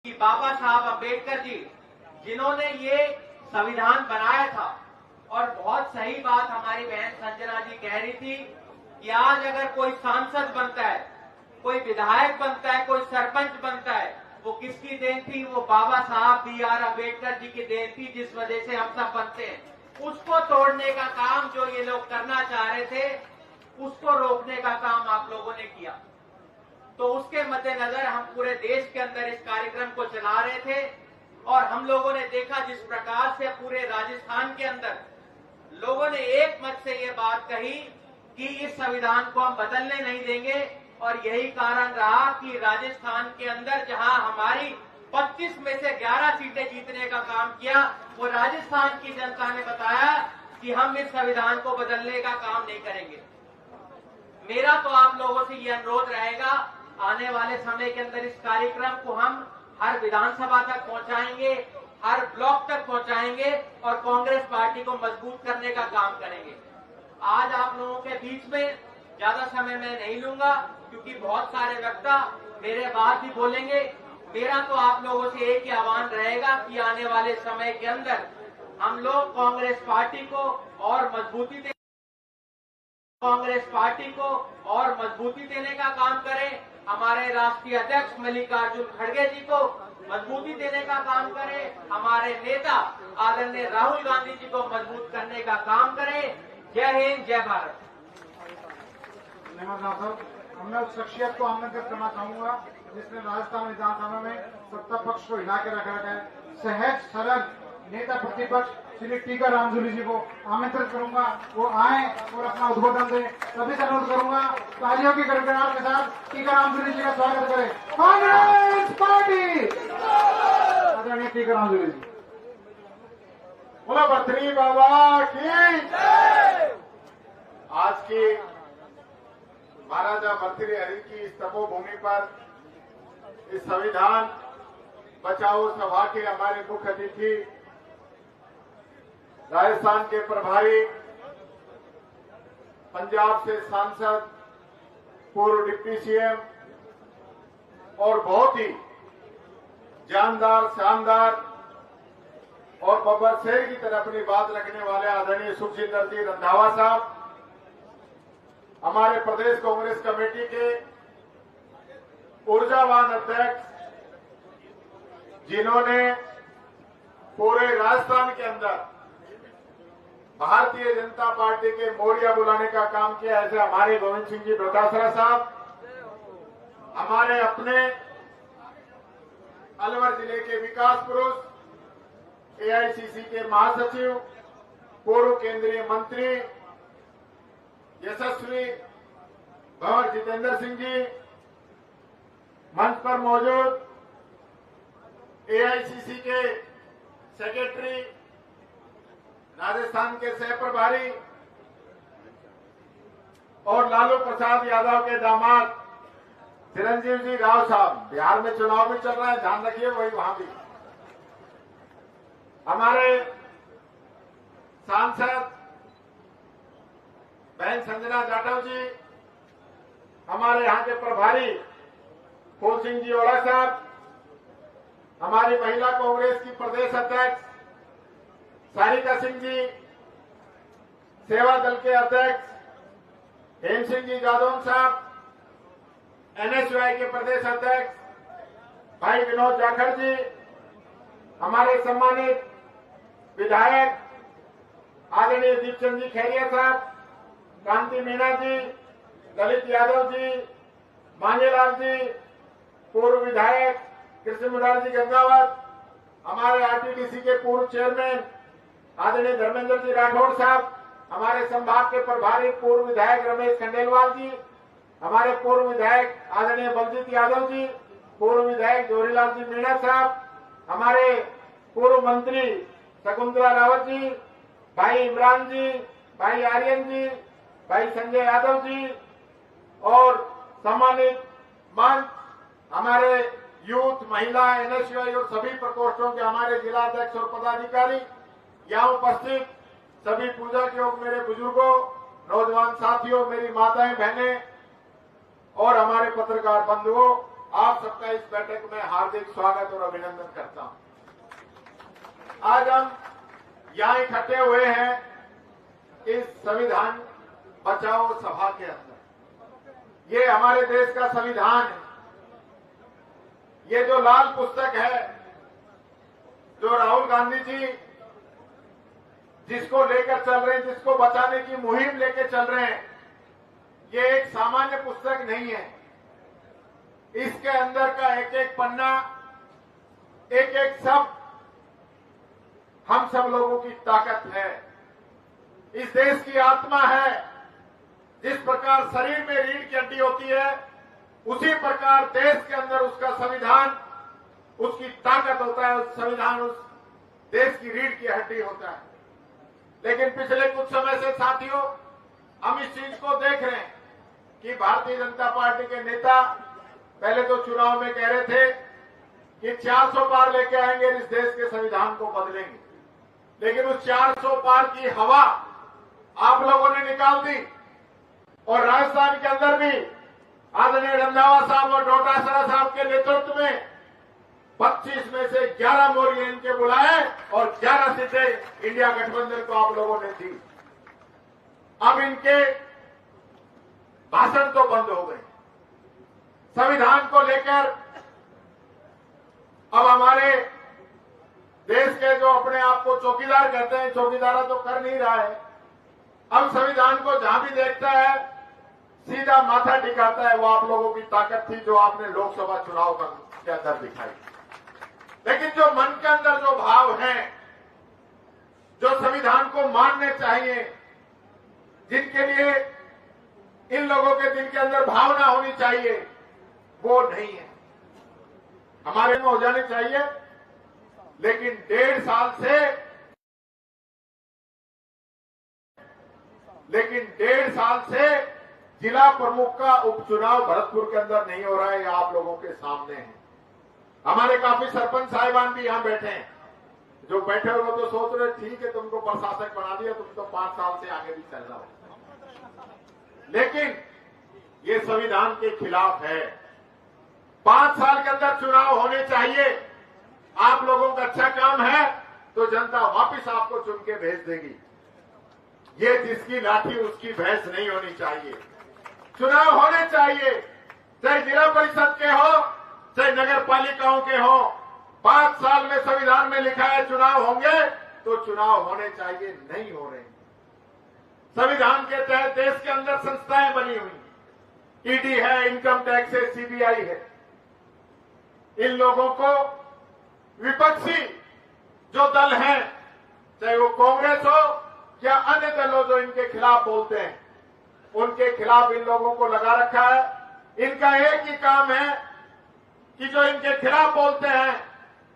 कि बाबा साहब अम्बेडकर जी जिन्होंने ये संविधान बनाया था, और बहुत सही बात हमारी बहन संजना जी कह रही थी कि आज अगर कोई सांसद बनता है, कोई विधायक बनता है, कोई सरपंच बनता है, वो किसकी देन थी? वो बाबा साहब B.R. अम्बेडकर जी की देन थी, जिस वजह से हम सब बनते हैं। उसको तोड़ने का काम जो ये लोग करना चाह रहे थे, उसको रोकने का काम आप लोगों ने किया। तो उसके मद्देनजर हम पूरे देश के अंदर इस कार्यक्रम को चला रहे थे, और हम लोगों ने देखा जिस प्रकार से पूरे राजस्थान के अंदर लोगों ने एक मत से ये बात कही कि इस संविधान को हम बदलने नहीं देंगे। और यही कारण रहा कि राजस्थान के अंदर जहां हमारी 25 में से 11 सीटें जीतने का काम किया, वो राजस्थान की जनता ने बताया कि हम इस संविधान को बदलने का काम नहीं करेंगे। मेरा तो आप लोगों से ये अनुरोध रहेगा, आने वाले समय के अंदर इस कार्यक्रम को हम हर विधानसभा तक पहुंचाएंगे, हर ब्लॉक तक पहुंचाएंगे और कांग्रेस पार्टी को मजबूत करने का काम करेंगे। आज आप लोगों के बीच में ज्यादा समय मैं नहीं लूंगा, क्योंकि बहुत सारे वक्ता मेरे बाद भी बोलेंगे। मेरा तो आप लोगों से एक ही आह्वान रहेगा कि आने वाले समय के अंदर हम लोग कांग्रेस पार्टी को और मजबूती देने का काम करें। हमारे राष्ट्रीय अध्यक्ष मल्लिकार्जुन खड़गे जी को मजबूती देने का काम करें। हमारे नेता आदरणीय राहुल गांधी जी को मजबूत करने का काम करें। जय हिंद, जय भारत। मैं उस शख्सियत को आमंत्रित करना चाहूंगा जिसने राजस्थान विधानसभा में सत्ता पक्ष को हिला के रखा है। सहज सरल नेता प्रतिपक्ष श्री टीकाराम जूली जी को आमंत्रित करूंगा, वो आए और अपना उद्बोधन दें। सभी से अनुरोध करूंगा तालियों की गड़गड़ाहट के साथ टीकाराम जूली जी का स्वागत करें। कांग्रेस पार्टी, आदरणीय टीकाराम जूली जी। बोलो बर्तनी बाबा की। आज की महाराजा भर्तृहरि की इस तपोभूमि पर इस संविधान बचाओ सभा के हमारे मुख्य अतिथि, राजस्थान के प्रभारी, पंजाब से सांसद, पूर्व डिप्टी CM और बहुत ही जानदार, शानदार और बब्बर शेर की तरह अपनी बात रखने वाले आदरणीय सुखजिंदर जी रंधावा साहब, हमारे प्रदेश कांग्रेस कमेटी के ऊर्जावान अध्यक्ष, जिन्होंने पूरे राजस्थान के अंदर भारतीय जनता पार्टी के मोरिया बुलाने का काम किया, ऐसे हमारे गोविंद सिंह जी डोटासरा साहब, हमारे अपने अलवर जिले के विकास पुरुष, AICC के महासचिव, पूर्व केंद्रीय मंत्री यशस्वी भंवर जितेंद्र सिंह जी, मंच पर मौजूद AICC के सेक्रेटरी, राजस्थान के सह प्रभारी और लालू प्रसाद यादव के दामाद चिरंजीव जी राव साहब, बिहार में चुनाव भी चल रहा है, ध्यान रखिए वही वहां भी, हमारे सांसद बहन संजना जाटव जी, हमारे यहां के प्रभारी फूल सिंह जी ओड़ा साहब, हमारी महिला कांग्रेस की प्रदेश अध्यक्ष सारिका सिंह जी, सेवा दल के अध्यक्ष हेम सिंह जी जादौन साहब, NSY के प्रदेश अध्यक्ष भाई विनोद जाखड़ जी, हमारे सम्मानित विधायक आदरणीय दीपचंद जी खैरिया साहब, कांति मीणा जी, ललित यादव जी, मांझेलाल जी, पूर्व विधायक कृष्ण मुरार जी गंगावत, हमारे RTDC के पूर्व चेयरमैन आदरणीय धर्मेंद्र जी राठौड़ साहब, हमारे संभाग के प्रभारी पूर्व विधायक रमेश खंडेलवाल जी, हमारे पूर्व विधायक आदरणीय बलजीत यादव जी, पूर्व विधायक जोरीलाल जी मीणा साहब, हमारे पूर्व मंत्री शकुंतला रावत जी, भाई इमरान जी, भाई आर्यन जी, भाई संजय यादव जी और सम्मानित मंच, हमारे यूथ, महिला, NSY और सभी प्रकोष्ठों के हमारे जिला अध्यक्ष और पदाधिकारी, यहाँ उपस्थित सभी पूजा के योग मेरे बुजुर्गों, नौजवान साथियों, मेरी माताएं, बहनें और हमारे पत्रकार बंधुओं, आप सबका इस बैठक में हार्दिक स्वागत और अभिनंदन करता हूं। आज हम यहां इकट्ठे हुए हैं इस संविधान बचाओ सभा के अंदर। ये हमारे देश का संविधान है। ये जो लाल पुस्तक है, जो राहुल गांधी जी जिसको लेकर चल रहे हैं, जिसको बचाने की मुहिम लेकर चल रहे हैं, ये एक सामान्य पुस्तक नहीं है। इसके अंदर का एक एक पन्ना, एक एक शब्द हम सब लोगों की ताकत है, इस देश की आत्मा है। जिस प्रकार शरीर में रीढ़ की हड्डी होती है, उसी प्रकार देश के अंदर उसका संविधान, उसकी ताकत होता है। उस संविधान उस देश की रीढ़ की हड्डी होता है। लेकिन पिछले कुछ समय से साथियों, हम इस चीज को देख रहे हैं कि भारतीय जनता पार्टी के नेता पहले तो चुनाव में कह रहे थे कि 400 पार लेके आएंगे, इस देश के संविधान को बदलेंगे। लेकिन उस 400 पार की हवा आप लोगों ने निकाल दी और राजस्थान के अंदर भी आदरणीय रंधावा साहब और डोटासरा साहब के नेतृत्व में 25 में से 11 मोर्चे इनके बुलाए और 11 सीटें इंडिया गठबंधन को आप लोगों ने दी। अब इनके भाषण तो बंद हो गए। संविधान को लेकर अब हमारे देश के जो अपने आप को चौकीदार कहते हैं, चौकीदारा तो कर नहीं रहा है। अब संविधान को जहां भी देखता है सीधा माथा टिकाता है। वो आप लोगों की ताकत थी जो आपने लोकसभा चुनाव के अंदर दिखाई। लेकिन जो मन के अंदर जो भाव है, जो संविधान को मानने चाहिए, जिनके लिए इन लोगों के दिल के अंदर भावना होनी चाहिए, वो नहीं है। हमारे में हो जाने चाहिए। लेकिन 1.5 साल से जिला प्रमुख का उपचुनाव भरतपुर के अंदर नहीं हो रहा है। ये आप लोगों के सामने है। हमारे काफी सरपंच साहिबान भी यहां बैठे हैं। जो बैठे हुए तो सोच रहे ठीक है, तुमको प्रशासक बना दिया, तुम तो 5 साल से आगे भी चल रहा हो। लेकिन ये संविधान के खिलाफ है। 5 साल के अंदर चुनाव होने चाहिए। आप लोगों का अच्छा काम है तो जनता वापस आपको चुन के भेज देगी। ये जिसकी लाठी उसकी भैंस नहीं होनी चाहिए। चुनाव होने चाहिए, चाहे जिला परिषद के हो, चाहे नगर पालिकाओं के हो। 5 साल में संविधान में लिखा है चुनाव होंगे तो चुनाव होने चाहिए, नहीं हो रहे। संविधान के तहत देश के अंदर संस्थाएं बनी हुई, ईडी है, इनकम टैक्स है, सीबीआई है। इन लोगों को विपक्षी जो दल हैं, चाहे वो कांग्रेस हो या अन्य दल हो जो इनके खिलाफ बोलते हैं, उनके खिलाफ इन लोगों को लगा रखा है। इनका एक ही काम है कि जो इनके खिलाफ बोलते हैं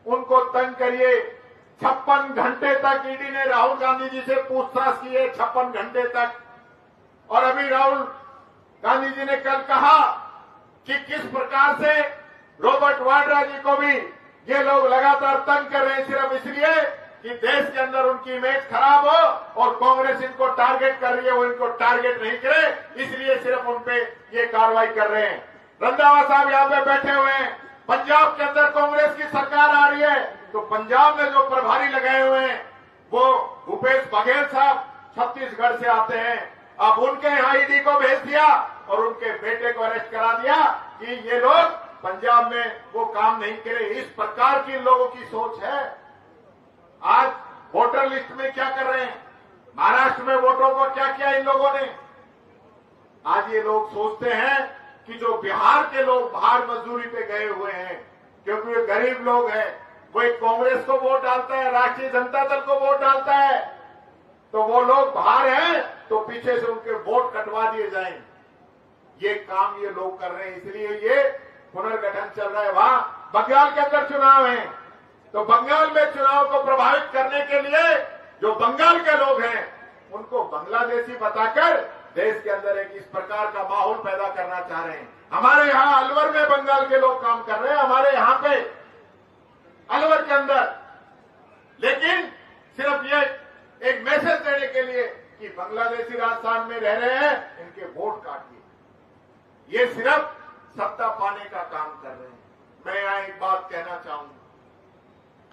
उनको तंग करिए। 56 घंटे तक ईडी ने राहुल गांधी जी से पूछताछ की है, 56 घंटे तक। और अभी राहुल गांधी जी ने कल कहा कि किस प्रकार से रॉबर्ट वाड्रा जी को भी ये लोग लगातार तंग कर रहे हैं, सिर्फ इसलिए कि देश के अंदर उनकी इमेज खराब हो और कांग्रेस इनको टारगेट कर रही है। वो इनको टारगेट नहीं करे, इसलिए सिर्फ उनपे ये कार्रवाई कर रहे हैं। रंधावा साहब यहाँ पे बैठे हुए हैं। पंजाब के अंदर कांग्रेस की सरकार आ रही है तो पंजाब में जो प्रभारी लगाए हुए हैं वो भूपेश बघेल साहब छत्तीसगढ़ से आते हैं। अब उनके यहाँ ईडी को भेज दिया और उनके बेटे को अरेस्ट करा दिया कि ये लोग पंजाब में वो काम नहीं करे। इस प्रकार की लोगों की सोच है। आज वोटर लिस्ट में क्या कर रहे हैं, महाराष्ट्र में वोटों को क्या किया इन लोगों ने। आज ये लोग सोचते हैं कि जो बिहार के लोग बाहर मजदूरी पे गए हुए हैं, क्योंकि वे गरीब लोग हैं, वो एक कांग्रेस को वोट डालता है, राष्ट्रीय जनता दल को वोट डालता है, तो वो लोग बाहर हैं तो पीछे से उनके वोट कटवा दिए जाएं। ये काम ये लोग कर रहे हैं, इसलिए ये पुनर्गठन चल रहा है। वहां बंगाल के अंदर चुनाव है तो बंगाल में चुनाव को प्रभावित करने के लिए जो बंगाल के लोग हैं उनको बांग्लादेशी बताकर देश के अंदर एक इस प्रकार का माहौल पैदा करना चाह रहे हैं। हमारे यहाँ अलवर में बंगाल के लोग काम कर रहे हैं, हमारे यहाँ पे अलवर के अंदर। लेकिन सिर्फ ये एक मैसेज देने के लिए कि बांग्लादेशी राजस्थान में रह रहे हैं, इनके वोट काटिए। ये सिर्फ सत्ता पाने का काम कर रहे हैं। मैं यहाँ एक बात कहना चाहूंगा,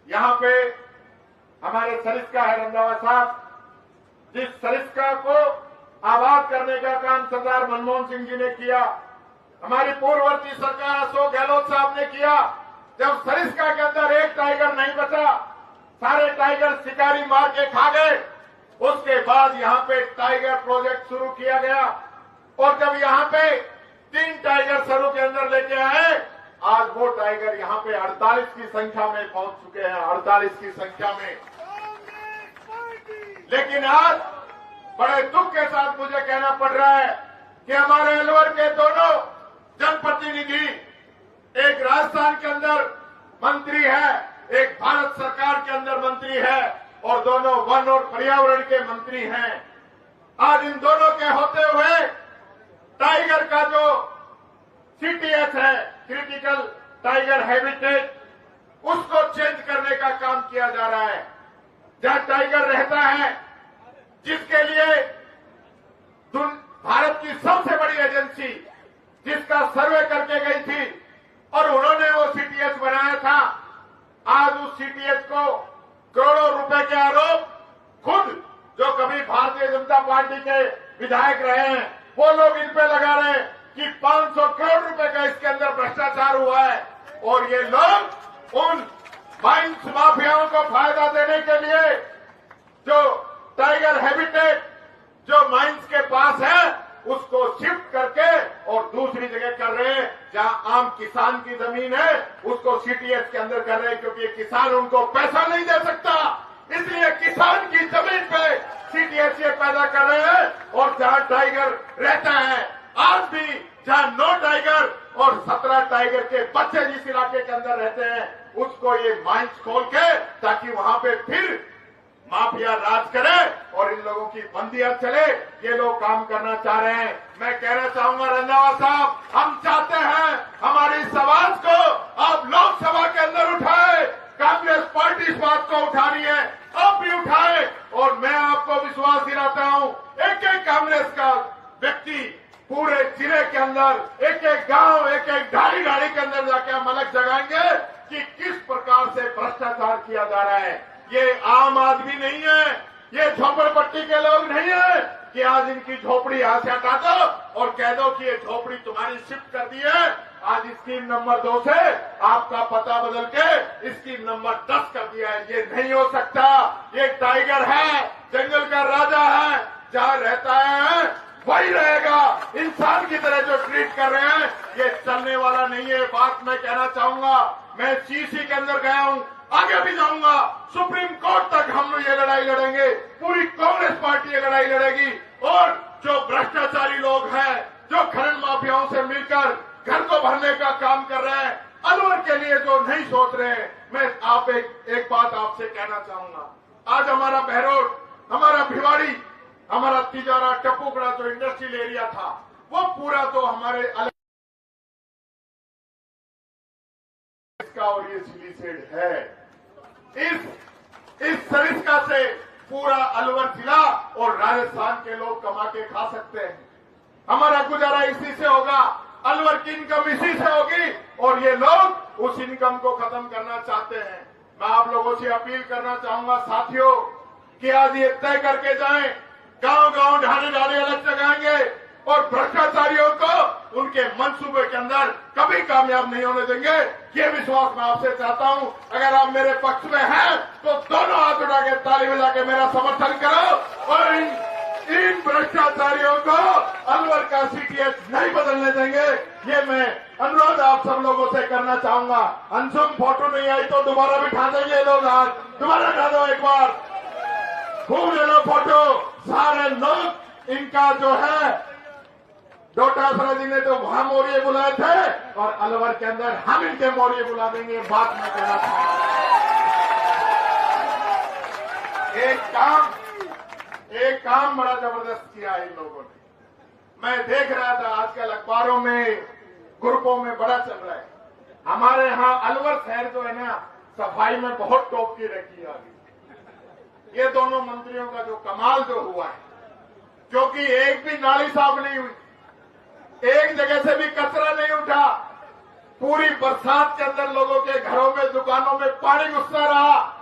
यहाँ पे हमारे सरिस्का है रंधावा साहब, जिस सरिस्का को आबाद करने का काम सरदार मनमोहन सिंह जी ने किया, हमारी पूर्ववर्ती सरकार अशोक गहलोत साहब ने किया। जब सरिस्का के अंदर एक टाइगर नहीं बचा, सारे टाइगर शिकारी मार के खा गए, उसके बाद यहाँ पे टाइगर प्रोजेक्ट शुरू किया गया और जब यहाँ पे 3 टाइगर सरू के अंदर लेके आए, आज वो टाइगर यहाँ पे 48 की संख्या में पहुंच चुके हैं, 48 की संख्या में। लेकिन आज बड़े दुख के साथ मुझे कहना पड़ रहा है कि हमारे अलवर के दोनों जनप्रतिनिधि, एक राजस्थान के अंदर मंत्री है, एक भारत सरकार के अंदर मंत्री है और दोनों वन और पर्यावरण के मंत्री हैं। आज इन दोनों के होते हुए टाइगर का जो सीटीएच है, क्रिटिकल टाइगर हैबिटेट, उसको चेंज करने का काम किया जा रहा है। जहां टाइगर रहता है, जिसके लिए भारत की सबसे बड़ी एजेंसी जिसका सर्वे करके गई थी और उन्होंने वो सीटीएच बनाया था, आज उस सीटीएच को करोड़ों रुपए के आरोप खुद जो कभी भारतीय जनता पार्टी के विधायक रहे हैं वो लोग इन पे लगा रहे हैं कि 500 करोड़ रुपए का इसके अंदर भ्रष्टाचार हुआ है। और ये लोग उन माइंस माफियाओं को फायदा देने के लिए जो टाइगर हैबिटेट जो माइंस के पास है उसको शिफ्ट करके और दूसरी जगह कर रहे हैं, जहां आम किसान की जमीन है उसको सीटीएच के अंदर कर रहे हैं, क्योंकि किसान उनको पैसा नहीं दे सकता, इसलिए किसान की जमीन पे सीटीएच ये पैदा कर रहे हैं। और जहां टाइगर रहता है, आज भी जहां 9 टाइगर और 17 टाइगर के बच्चे जिस इलाके के अंदर रहते हैं, उसको ये माइंस खोल के ताकि वहां पे फिर माफिया राज करे और इन लोगों की बंदियां चले, ये लोग काम करना चाह रहे हैं। मैं कहना चाहूंगा रंधावा साहब, हम चाहते हैं हमारी इस आवाज को आप लोकसभा के अंदर उठाए। कांग्रेस पार्टी इस बात को उठा रही है, आप भी उठाए। और मैं आपको विश्वास दिलाता हूं, एक एक कांग्रेस का व्यक्ति पूरे जिले के अंदर, एक एक गांव, एक एक ढाड़ी के अंदर जाके हम अलग जगाएंगे कि किस प्रकार से भ्रष्टाचार किया जा रहा है। ये आम आदमी नहीं है, ये झोपड़पट्टी के लोग नहीं है कि आज इनकी झोपड़ी यहां से हटा दो और कह दो कि ये झोपड़ी तुम्हारी शिफ्ट कर दी है, आज स्कीम नंबर 2 से आपका पता बदल के स्कीम नंबर 10 कर दिया है। ये नहीं हो सकता। ये टाइगर है, जंगल का राजा है, जहां रहता है वही रहेगा। इंसान की तरह जो ट्रीट कर रहे हैं ये चलने वाला नहीं है। बात मैं कहना चाहूंगा, मैं सीसी के अंदर गया हूं, आगे भी जाऊंगा, सुप्रीम कोर्ट तक हम लोग ये लड़ाई लड़ेंगे, पूरी कांग्रेस पार्टी ये लड़ाई लड़ेगी। और जो भ्रष्टाचारी लोग हैं, जो खनन माफियाओं से मिलकर घर को भरने का काम कर रहे हैं, अलवर के लिए जो नहीं सोच रहे हैं, मैं एक बात आपसे कहना चाहूंगा। आज हमारा बहरोड, हमारा भिवाड़ी, हमारा तिजारा, टप्पूगढ़ा जो इंडस्ट्रियल एरिया था, वो पूरा तो हमारे अलग का और ये सिलीसेड है। इस सरिस्का से पूरा अलवर जिला और राजस्थान के लोग कमा के खा सकते हैं। हमारा गुजारा इसी से होगा, अलवर की इनकम इसी से होगी और ये लोग उस इनकम को खत्म करना चाहते हैं। मैं आप लोगों से अपील करना चाहूंगा साथियों कि आज ये तय करके जाएं, गांव-गांव, ढाणी अलग जगाएंगे और भ्रष्टाचारियों को उनके मंसूबे के अंदर कभी कामयाब नहीं होने देंगे। ये विश्वास मैं आपसे चाहता हूं। अगर आप मेरे पक्ष में हैं तो दोनों हाथ उठा के ताली बजा के मेरा समर्थन करो और इन भ्रष्टाचारियों को अलवर का सीटीएच नहीं बदलने देंगे। ये मैं अनुरोध आप सब लोगों से करना चाहूंगा। अंशुम फोटो नहीं आई तो दोबारा बिठा देंगे लोग, हाथ दोबारा उठा दो, एक बार खूब ले लो फोटो सारे लोग। इनका जो है डोटासरा जी ने तो वहां मोरिये बुलाए थे और अलवर के अंदर हम इनके मोरिये बुला देंगे। बात मैं कहना चाहूंगा, एक काम बड़ा जबरदस्त किया इन लोगों ने। मैं देख रहा था आजकल अखबारों में, ग्रुपों में बड़ा चल रहा है। हमारे यहाँ अलवर शहर जो है ना, सफाई में बहुत टॉप की रखी आ गई। ये दोनों मंत्रियों का जो कमाल जो हुआ है, क्योंकि एक भी नाली साफ नहीं हुई, एक जगह से भी कचरा नहीं उठा। पूरी बरसात के अंदर लोगों के घरों में, दुकानों में पानी घुसता रहा।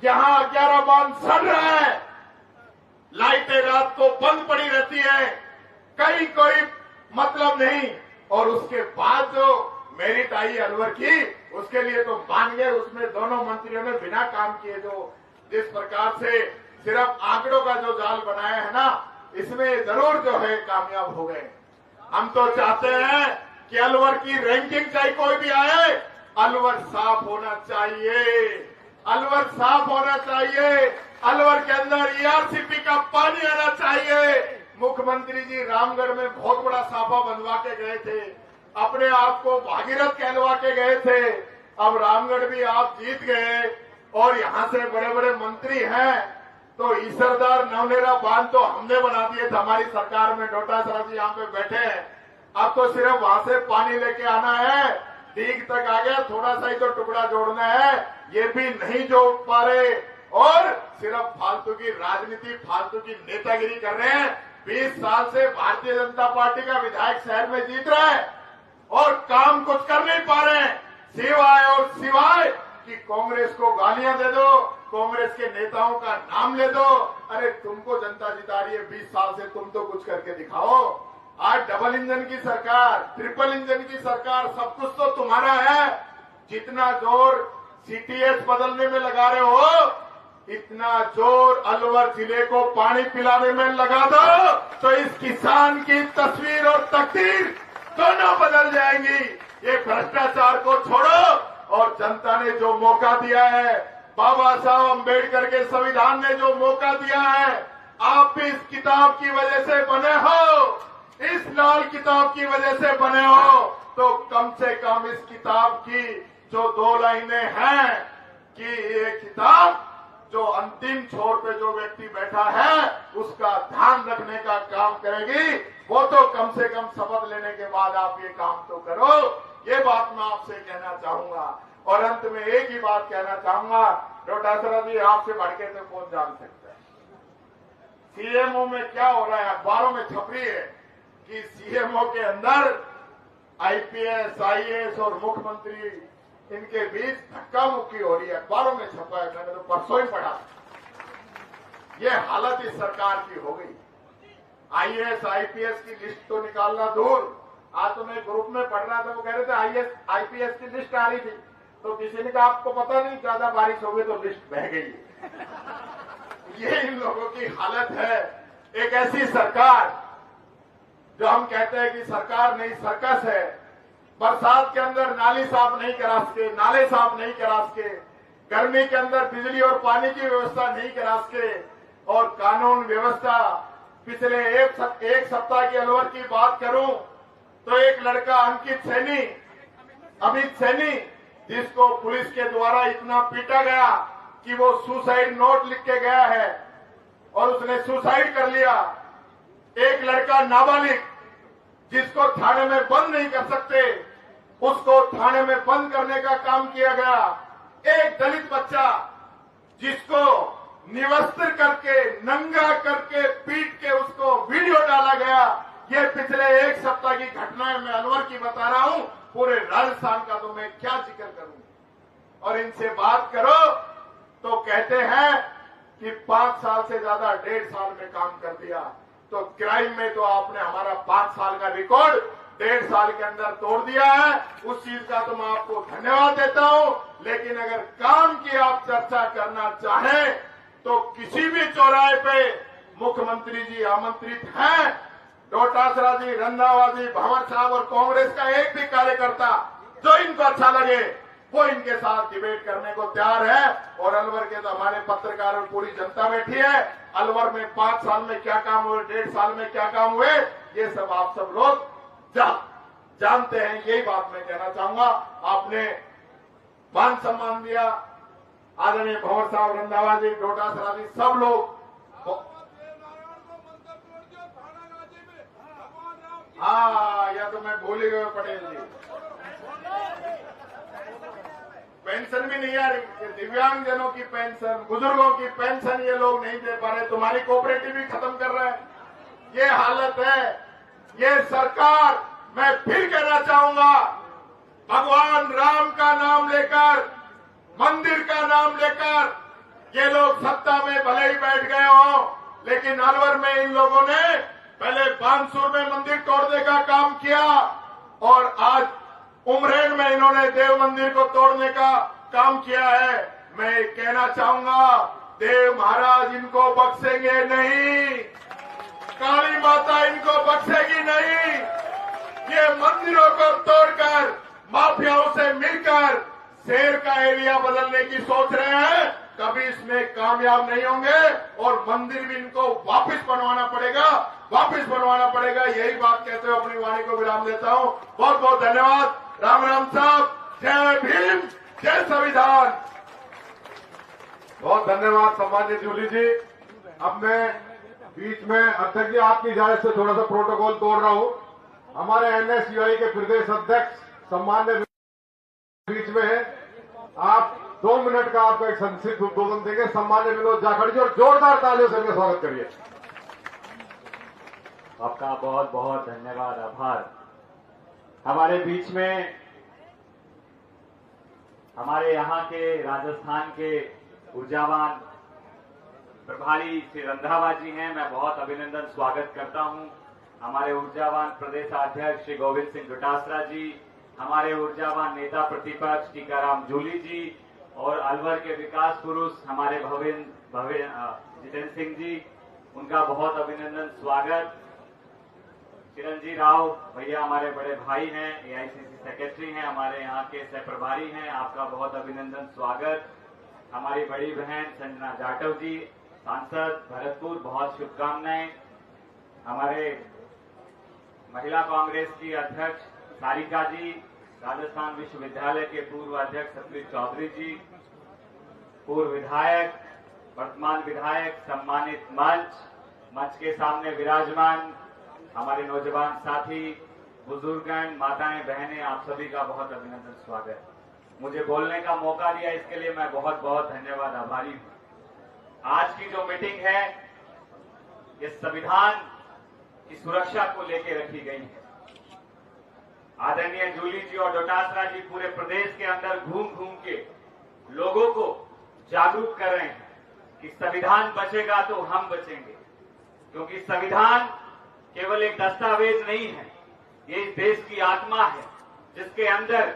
यहां 11 बांध सड़ रहा है, लाइटें रात को बंद पड़ी रहती है, कहीं कोई मतलब नहीं। और उसके बाद जो मेरिट आई अलवर की, उसके लिए तो मान गए। उसमें दोनों मंत्रियों ने बिना काम किए जो जिस प्रकार से सिर्फ आंकड़ों का जो जाल बनाया है ना, इसमें जरूर जो है कामयाब हो गए। हम तो चाहते हैं कि अलवर की रैंकिंग चाहे कोई भी आए, अलवर साफ होना चाहिए, अलवर साफ होना चाहिए। अलवर के अंदर ईआरसीपी का पानी आना चाहिए। मुख्यमंत्री जी रामगढ़ में बहुत बड़ा साफा बनवा के गए थे, अपने आप को भागीरथ कहलवा के गए थे। अब रामगढ़ भी आप जीत गए और यहां से बड़े बड़े मंत्री हैं, तो ईसरदार नवनेरा बांध तो हमने बना दिए थे हमारी सरकार में। डोटासरा जी यहाँ पे बैठे हैं। अब तो सिर्फ वहां से पानी लेके आना है, डीग तक आ गया, थोड़ा सा ही तो टुकड़ा जोड़ना है, ये भी नहीं जोड़ पा रहे और सिर्फ फालतू की राजनीति, फालतू की नेतागिरी कर रहे हैं। 20 साल से भारतीय जनता पार्टी का विधायक शहर में जीत रहा है और काम कुछ कर नहीं पा रहे हैं, सिवाय और सिवाय कि कांग्रेस को गालियां दे दो, कांग्रेस के नेताओं का नाम ले दो। अरे तुमको जनता जिता रही है 20 साल से, तुम तो कुछ करके दिखाओ। आज डबल इंजन की सरकार, ट्रिपल इंजन की सरकार, सब कुछ तो तुम्हारा है। जितना जोर सीटीएस बदलने में लगा रहे हो, इतना जोर अलवर जिले को पानी पिलाने में लगा दो, तो इस किसान की तस्वीर और तकदीर दोनों बदल जाएंगी। ये भ्रष्टाचार को छोड़ो और जनता ने जो मौका दिया है, बाबा साहब अम्बेडकर के संविधान ने जो मौका दिया है, आप इस किताब की वजह से बने हो, इस लाल किताब की वजह से बने हो, तो कम से कम इस किताब की जो 2 लाइनें हैं कि ये किताब जो अंतिम छोर पे जो व्यक्ति बैठा है उसका ध्यान रखने का काम करेगी, वो तो कम से कम शपथ लेने के बाद आप ये काम तो करो। ये बात मैं आपसे कहना चाहूंगा। और अंत में एक ही बात कहना चाहूंगा, डोटासरा जी आपसे बढ़के तो कौन जान सकता है सीएमओ में क्या हो रहा है। अखबारों में छप रही है कि सीएमओ के अंदर आईपीएस, आईएएस और मुख्यमंत्री इनके बीच धक्का मुक्की हो रही है। अखबारों में छपा है, मैंने तो परसों ही पढ़ा। ये हालत इस सरकार की हो गई। आईएएस, आईपीएस की लिस्ट तो निकालना दूर, आज तो मैं ग्रुप में पढ़ रहा था, वो कह रहे थे आईएएस, आईपीएस की लिस्ट आ रही थी, तो किसी ने कहा आपको पता नहीं, ज्यादा बारिश हो गई तो लिस्ट बह गई। ये इन लोगों की हालत है। एक ऐसी सरकार जो हम कहते हैं कि सरकार नहीं सर्कस है, बरसात के अंदर नाली साफ नहीं करा सके, नाले साफ नहीं करा सके, गर्मी के अंदर बिजली और पानी की व्यवस्था नहीं करा सके, और कानून व्यवस्था। पिछले एक सप्ताह की अलवर की बात करूं तो एक लड़का अमित सैनी, जिसको पुलिस के द्वारा इतना पीटा गया कि वो सुसाइड नोट लिख के गया है और उसने सुसाइड कर लिया। एक लड़का नाबालिग जिसको थाने में बंद नहीं कर सकते, उसको थाने में बंद करने का काम किया गया। एक दलित बच्चा जिसको निवस्त्र करके, नंगा करके, पीट के उसको वीडियो डाला गया। ये पिछले एक सप्ताह की घटनाएं मैं अलवर की बता रहा हूं, पूरे राजस्थान का तो मैं क्या जिक्र करूं। और इनसे बात करो तो कहते हैं कि 5 साल से ज्यादा 1.5 साल में काम कर दिया। तो क्राइम में तो आपने हमारा 5 साल का रिकॉर्ड 1.5 साल के अंदर तोड़ दिया है। उस चीज का तो मैं आपको धन्यवाद देता हूं। लेकिन अगर काम की आप चर्चा करना चाहें तो किसी भी चौराहे पे मुख्यमंत्री जी आमंत्रित हैं। डोटासरा जी, रंधावा जी, भंवर साहब और कांग्रेस का एक भी कार्यकर्ता जो इनको अच्छा लगे वो इनके साथ डिबेट करने को तैयार है। और अलवर के तो हमारे पत्रकार और पूरी जनता बैठी है। अलवर में 5 साल में क्या काम हुए, 1.5 साल में क्या काम हुए, ये सब आप सब लोग जानते हैं। यही बात मैं कहना चाहूंगा। आपने मान सम्मान दिया, आदरणीय भंवर साहब, रंधावा जी, डोटासरा जी, सब लोग। हाँ, या तो मैं भूल ही गया पटेल जी। पेंशन भी नहीं आ रही, दिव्यांग जनों की पेंशन, बुजुर्गों की पेंशन ये लोग नहीं दे पा रहे। तुम्हारी कोऑपरेटिव भी खत्म कर रहे हैं। ये हालत है। ये सरकार, मैं फिर कहना चाहूंगा, भगवान राम का नाम लेकर, मंदिर का नाम लेकर ये लोग सत्ता में भले ही बैठ गए हों, लेकिन अलवर में इन लोगों ने पहले बानसूर में मंदिर तोड़ने का काम किया और आज उमरेन में इन्होंने देव मंदिर को तोड़ने का काम किया है। मैं कहना चाहूंगा, देव महाराज इनको बख्शेंगे नहीं, काली माता इनको बख्शेगी नहीं। ये मंदिरों को तोड़कर माफियाओं से मिलकर शेर का एरिया बदलने की सोच रहे हैं, कभी इसमें कामयाब नहीं होंगे और मंदिर भी इनको वापस बनवाना पड़ेगा। यही बात कहते हुए अपनी वाणी को विराम देता हूं। बहुत बहुत धन्यवाद। राम राम साहब, जय भीम, जय संविधान। बहुत धन्यवाद सम्मानित जूली जी। अब मैं बीच में अध्यक्ष जी आपकी इजाजत से थोड़ा सा प्रोटोकॉल तोड़ रहा हूं। हमारे एनएसयूआई के प्रदेश अध्यक्ष सम्मान्य बीच में है, आप 2 मिनट का आपको एक संक्षिप्त उद्बोधन देंगे। सम्मान्य विनोद जाखड़ जी, और जोरदार तालियों से उनका स्वागत करिए। आपका बहुत बहुत धन्यवाद, आभार। हमारे बीच में हमारे यहाँ के राजस्थान के ऊर्जावान प्रभारी श्री रंधावा जी हैं, मैं बहुत अभिनंदन स्वागत करता हूं। हमारे ऊर्जावान प्रदेशाध्यक्ष श्री गोविंद सिंह डोटासरा जी, हमारे ऊर्जावान नेता प्रतिपक्ष टीकाराम जूली जी और अलवर के विकास पुरुष हमारे जितेंद्र सिंह जी, उनका बहुत अभिनंदन स्वागत। चिरंजीव राव भैया हमारे बड़े भाई हैं, एआईसीसी सेक्रेटरी हैं, हमारे यहाँ के सह प्रभारी हैं, आपका बहुत अभिनंदन स्वागत। हमारी बड़ी बहन संजना जाटव जी, सांसद भरतपुर, बहुत शुभकामनाएं। हमारे महिला कांग्रेस की अध्यक्ष सारिका जी, राजस्थान विश्वविद्यालय के पूर्व अध्यक्ष सतवीर चौधरी जी, पूर्व विधायक, वर्तमान विधायक, सम्मानित मंच के सामने विराजमान हमारे नौजवान साथी, बुजुर्गन, माताएं, बहनें, आप सभी का बहुत अभिनंदन स्वागत। मुझे बोलने का मौका दिया इसके लिए मैं बहुत बहुत धन्यवाद, आभारी हूं। आज की जो मीटिंग है ये संविधान की सुरक्षा को लेकर रखी गई है। आदरणीय जूली जी और डोटासरा जी पूरे प्रदेश के अंदर घूम घूम के लोगों को जागरूक कर रहे हैं कि संविधान बचेगा तो हम बचेंगे, क्योंकि संविधान केवल एक दस्तावेज नहीं है, ये इस देश की आत्मा है, जिसके अंदर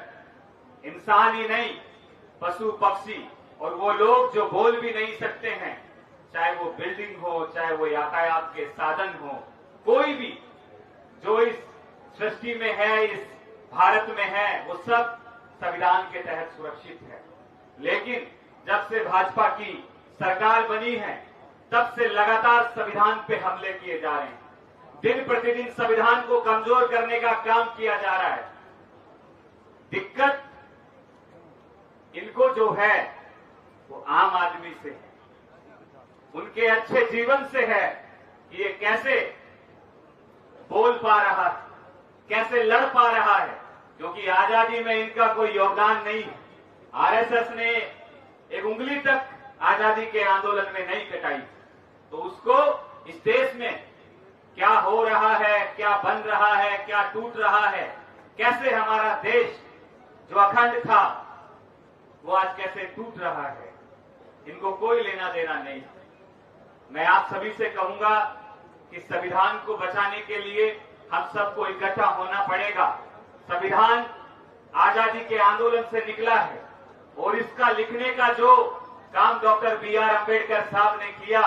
इंसान ही नहीं, पशु पक्षी और वो लोग जो बोल भी नहीं सकते हैं, चाहे वो बिल्डिंग हो, चाहे वो यातायात के साधन हो, कोई भी जो इस सृष्टि में है, इस भारत में है, वो सब संविधान के तहत सुरक्षित है। लेकिन जब से भाजपा की सरकार बनी है, तब से लगातार संविधान पे हमले किए जा रहे हैं। दिन प्रतिदिन संविधान को कमजोर करने का काम किया जा रहा है। दिक्कत इनको जो है वो आम आदमी से है, उनके अच्छे जीवन से है कि ये कैसे बोल पा रहा है, कैसे लड़ पा रहा है, क्योंकि आजादी में इनका कोई योगदान नहीं है। आरएसएस ने एक उंगली तक आजादी के आंदोलन में नहीं कटाई, तो उसको इस देश में क्या हो रहा है, क्या बन रहा है, क्या टूट रहा है, कैसे हमारा देश जो अखंड था वो आज कैसे टूट रहा है, इनको कोई लेना देना नहीं। मैं आप सभी से कहूंगा कि संविधान को बचाने के लिए हम सबको इकट्ठा होना पड़ेगा। संविधान आजादी के आंदोलन से निकला है और इसका लिखने का जो काम डॉक्टर बी.आर. अम्बेडकर साहब ने किया,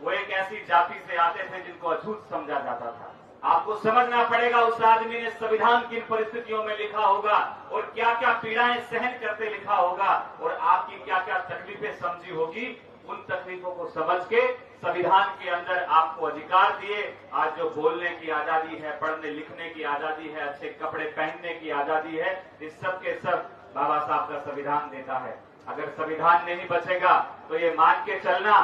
वो एक ऐसी जाति से आते थे जिनको अछूत समझा जाता था। आपको समझना पड़ेगा उस आदमी ने संविधान किन परिस्थितियों में लिखा होगा और क्या क्या पीड़ाएं सहन करते लिखा होगा और आपकी क्या क्या तकलीफें समझी होगी। उन तकलीफों को समझ के संविधान के अंदर आपको अधिकार दिए। आज जो बोलने की आजादी है, पढ़ने लिखने की आजादी है, अच्छे कपड़े पहनने की आजादी है, इस सब के सब बाबा साहब का संविधान देता है। अगर संविधान नहीं बचेगा तो ये मान के चलना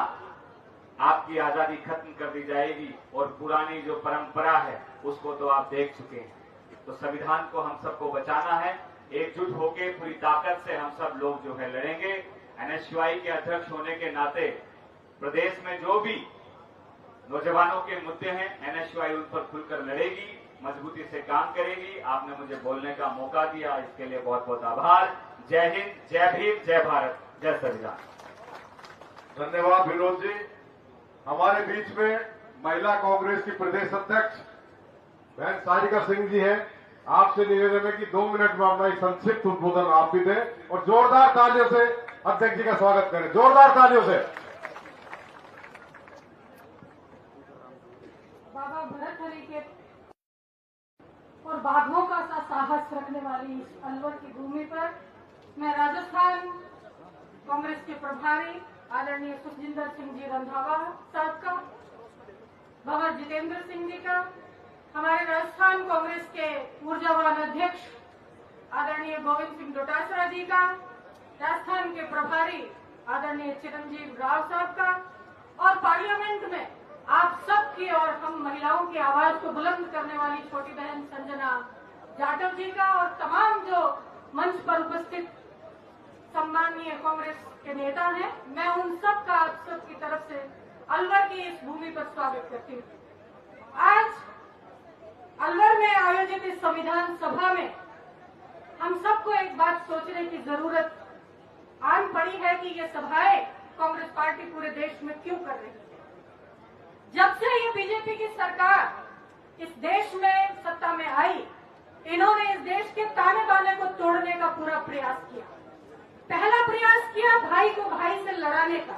आपकी आजादी खत्म कर दी जाएगी और पुरानी जो परंपरा है उसको तो आप देख चुके हैं। तो संविधान को हम सबको बचाना है, एकजुट होकर पूरी ताकत से हम सब लोग जो है लड़ेंगे। एनएसयूआई के अध्यक्ष होने के नाते प्रदेश में जो भी नौजवानों के मुद्दे हैं, एनएसयूआई उन पर खुलकर लड़ेगी। मजबूती से काम करेगी। आपने मुझे बोलने का मौका दिया, इसके लिए बहुत बहुत आभार। जय हिंद, जय भीम, जय भारत, जय संविधान। धन्यवाद विनोद जी। हमारे बीच में महिला कांग्रेस की प्रदेश अध्यक्ष बहन सारिका सिंह जी है। आपसे निवेदन है कि 2 मिनट में अपना एक संक्षिप्त उद्बोधन आप भी दें और जोरदार तालियों से अध्यक्ष जी का स्वागत करें, जोरदार तालियों से। बाबा भरत हरि के और बाघों का सा साहस रखने वाली इस अलवर की भूमि पर मैं राजस्थान कांग्रेस के प्रभारी आदरणीय सुखजिंदर सिंह जी रंधावा साहब का, बाबा जितेंद्र सिंह जी का, हमारे राजस्थान कांग्रेस के ऊर्जावान अध्यक्ष आदरणीय गोविंद सिंह डोटासरा जी का, राजस्थान के प्रभारी आदरणीय चिरंजीव राव साहब का, और पार्लियामेंट में आप सबकी और हम महिलाओं की आवाज को बुलंद करने वाली छोटी बहन संजना जाटव जी का, और तमाम जो मंच पर उपस्थित सम्माननीय कांग्रेस के नेता हैं, मैं उन सब का आप सबकी तरफ से अलवर की इस भूमि पर स्वागत करती हूँ। आज अलवर में आयोजित इस संविधान सभा में हम सबको एक बात सोचने की जरूरत आन पड़ी है कि ये सभाएं कांग्रेस पार्टी पूरे देश में क्यों कर रही है। जब से ये बीजेपी की सरकार इस देश में सत्ता में आई, इन्होंने इस देश के ताने बाने को तोड़ने का पूरा प्रयास किया। पहला प्रयास किया भाई को भाई से लड़ाने का,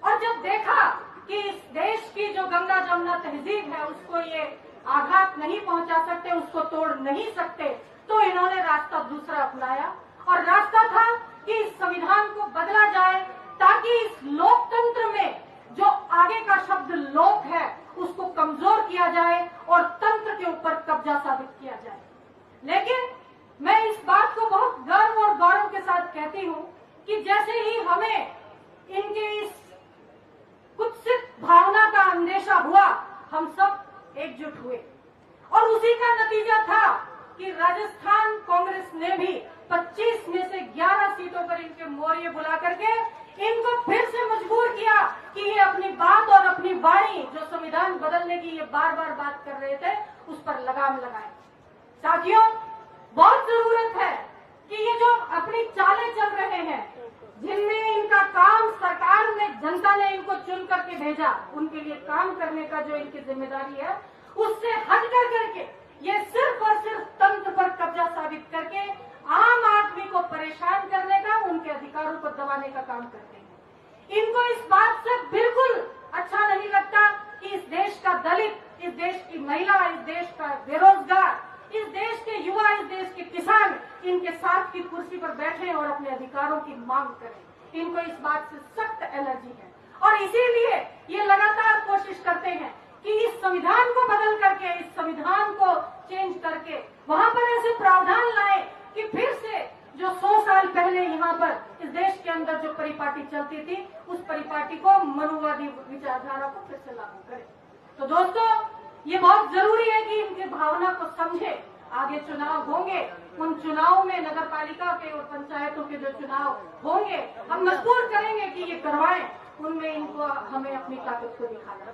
और जब देखा कि इस देश की जो गंगा जमुना तहजीब है उसको ये आघात नहीं पहुंचा सकते, उसको तोड़ नहीं सकते, तो इन्होंने रास्ता दूसरा अपनाया, और रास्ता था कि इस संविधान को बदला जाए ताकि इस लोकतंत्र में जो आगे का शब्द लोक है उसको कमजोर किया जाए और तंत्र के ऊपर कब्जा साबित किया जाए। लेकिन मैं इस बात को बहुत गर्व और गौरव के साथ कहती हूँ कि जैसे ही हमें इनके इस कुत्सित भावना का अंदेशा हुआ, हम सब एकजुट हुए, और उसी का नतीजा था कि राजस्थान कांग्रेस ने भी 25 में से 11 सीटों पर इनके मोर्चे बुला करके इनको फिर से मजबूर किया कि ये अपनी बात और अपनी वाणी जो संविधान बदलने की ये बार बार बात कर रहे थे उस पर लगाम लगाए। साथियों, बहुत जरूरत है कि ये जो अपनी चालें चल रहे हैं, जिनमें इनका काम सरकार ने, जनता ने इनको चुन करके भेजा, उनके लिए काम करने का जो इनकी जिम्मेदारी है, उससे हट कर करके ये सिर्फ और सिर्फ तंत्र पर कब्जा साबित करके आम आदमी को परेशान करने का, उनके अधिकारों को दबाने का काम करते हैं। इनको इस बात से बिल्कुल अच्छा नहीं लगता कि इस देश का दलित, इस देश की महिला, इस देश का बेरोजगार, इस देश के युवा, इस देश के किसान इनके साथ की कुर्सी पर बैठे और अपने अधिकारों की मांग करें। इनको इस बात से सख्त एलर्जी है, और इसीलिए ये लगातार कोशिश करते हैं कि इस संविधान को बदल करके, इस संविधान को चेंज करके वहां पर ऐसे प्रावधान लाए कि फिर से जो 100 साल पहले यहाँ पर इस देश के अंदर जो परिपाटी चलती थी, उस परिपाटी को, मनुवादी विचारधारा को फिर से लागू करें। तो दोस्तों, ये बहुत जरूरी है कि इनकी भावना को समझे। आगे चुनाव होंगे, उन चुनाव में नगर पालिका के और पंचायतों के जो चुनाव होंगे, हम मजबूर करेंगे कि ये करवाएं, उनमें इनको, हमें अपनी ताकत को दिखाना।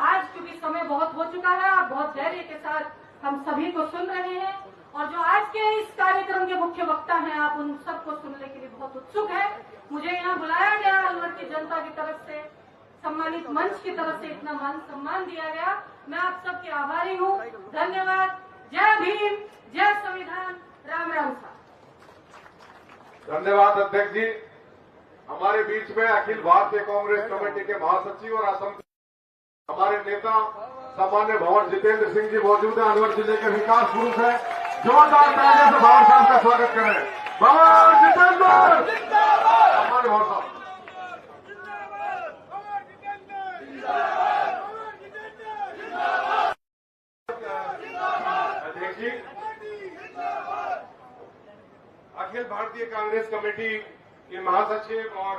आज क्योंकि समय बहुत हो चुका है, आप बहुत धैर्य के साथ हम सभी को सुन रहे हैं, और जो आज के इस कार्यक्रम के मुख्य वक्ता हैं, आप उन सबको सुनने के लिए बहुत उत्सुक है। मुझे यहाँ बुलाया गया, अलवर की जनता की तरफ से, सम्मानित मंच की तरफ से इतना मान सम्मान दिया गया, मैं आप सबके आभारी हूँ। धन्यवाद। जय भीम, जय संविधान, राम राम साहब। धन्यवाद अध्यक्ष जी। हमारे बीच में अखिल भारतीय कांग्रेस कमेटी के महासचिव और असम हमारे नेता सामान्य भंवर जितेंद्र सिंह जी मौजूद हैं, अलवर जिले के विकास पुरुष है। जोरदार तालियों से भंवर साहब का स्वागत करें। भंवर जितेंद्र, सामान्य भंवर साहब। अध्यक्ष जी, अखिल भारतीय कांग्रेस कमेटी के महासचिव और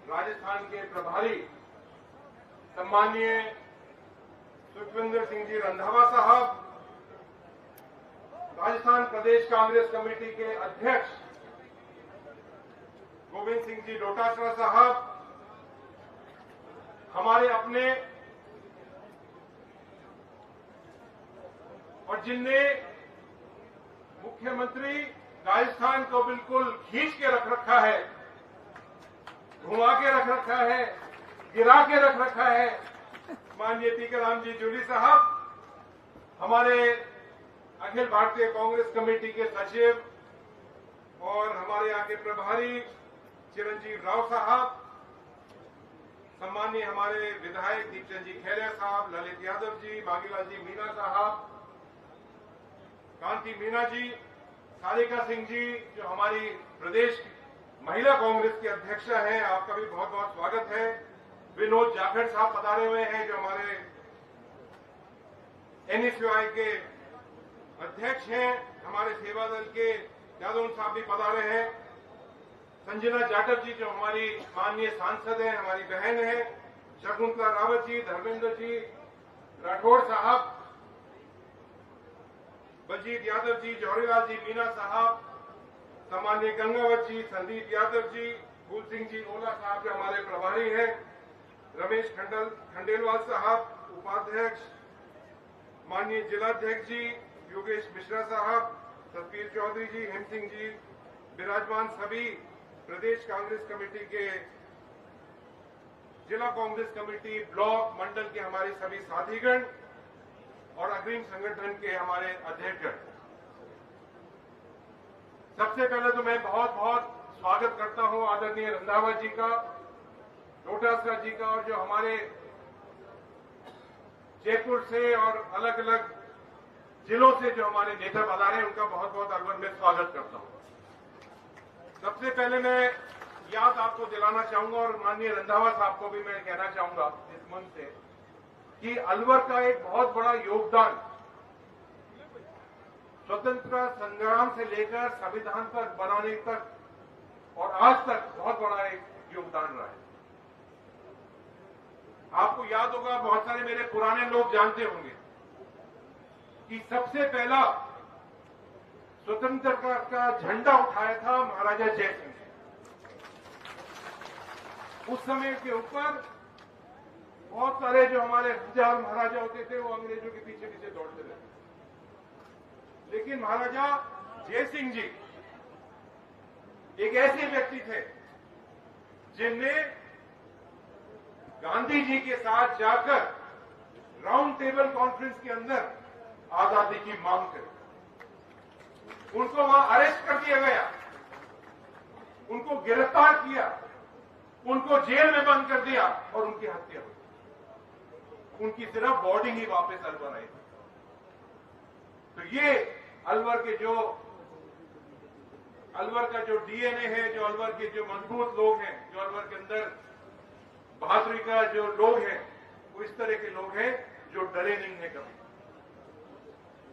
राजस्थान के प्रभारी सम्माननीय सुखविंदर सिंह जी रंधावा साहब, राजस्थान प्रदेश कांग्रेस कमेटी के अध्यक्ष गोविंद सिंह जी डोटासरा साहब, हमारे अपने और जिनने मुख्यमंत्री राजस्थान को बिल्कुल खींच के रख रखा है, घुमा के रख रखा है, गिरा के रख रखा है, माननीय टीकाराम जी जूली साहब, हमारे अखिल भारतीय कांग्रेस कमेटी के सचिव और हमारे यहाँ के प्रभारी चिरंजीव राव साहब, सम्मानीय हमारे विधायक दीपचंद जी खैरिया साहब, ललित यादव जी, मांगीलाल जी मीणा साहब, कांति मीणा जी, सारिका सिंह जी जो हमारी प्रदेश महिला कांग्रेस की अध्यक्ष हैं, आपका भी बहुत बहुत स्वागत है। विनोद जाखड़ साहब पधारे हुए हैं जो हमारे एनएसयूआई के अध्यक्ष हैं, हमारे सेवा दल के यादव साहब भी पधारे हैं। संजना जाटव जी जो हमारी माननीय सांसद हैं, हमारी बहन है, शकुंतला रावत जी, धर्मेंद्र जी राठौड़ साहब, बलजीत यादव जी, जौहरीलाल जी मीणा साहब, सामान्य गंगावत जी, संदीप यादव जी, फूल सिंह जी ओला साहब जो हमारे प्रभारी हैं, रमेश खंडेलवाल साहब उपाध्यक्ष, माननीय जिलाध्यक्ष जी योगेश मिश्रा साहब, सतबीर चौधरी जी, हेम सिंह जी, विराजमान सभी प्रदेश कांग्रेस कमेटी के, जिला कांग्रेस कमेटी, ब्लॉक मंडल के हमारे सभी साथीगण और अग्रिम संगठन के हमारे अध्यक्षगण, सबसे पहले तो मैं बहुत बहुत स्वागत करता हूं आदरणीय रंधावा जी का, डोटासरा जी का, और जो हमारे जयपुर से और अलग अलग जिलों से जो हमारे नेता पधारे हैं उनका बहुत बहुत अलवर में स्वागत करता हूं। सबसे पहले मैं याद आपको दिलाना चाहूंगा और माननीय रंधावा साहब को भी मैं कहना चाहूंगा इस मंच से कि अलवर का एक बहुत बड़ा योगदान स्वतंत्रता संग्राम से लेकर संविधान तक बनाने तक और आज तक बहुत बड़ा एक योगदान रहा है। आपको याद होगा, बहुत सारे मेरे पुराने लोग जानते होंगे कि सबसे पहला स्वतंत्रता का झंडा उठाया था महाराजा जयसिंह ने। उस समय के ऊपर बहुत सारे जो हमारे राजा महाराजा होते थे वो अंग्रेजों के पीछे पीछे दौड़ते रहते, लेकिन महाराजा जयसिंह जी एक ऐसे व्यक्ति थे जिनने गांधी जी के साथ जाकर राउंड टेबल कॉन्फ्रेंस के अंदर आजादी की मांग करी। उनको वहां अरेस्ट कर दिया गया, उनको गिरफ्तार किया, उनको जेल में बंद कर दिया और उनकी हत्या हुई। उनकी सिर्फ बॉडी ही वापस अलवर आई। तो ये अलवर का जो डीएनए है, जो अलवर के जो मजबूत लोग हैं, जो अलवर के अंदर बहादुरी का जो लोग हैं, वो इस तरह के लोग हैं जो डरे नहीं है कभी।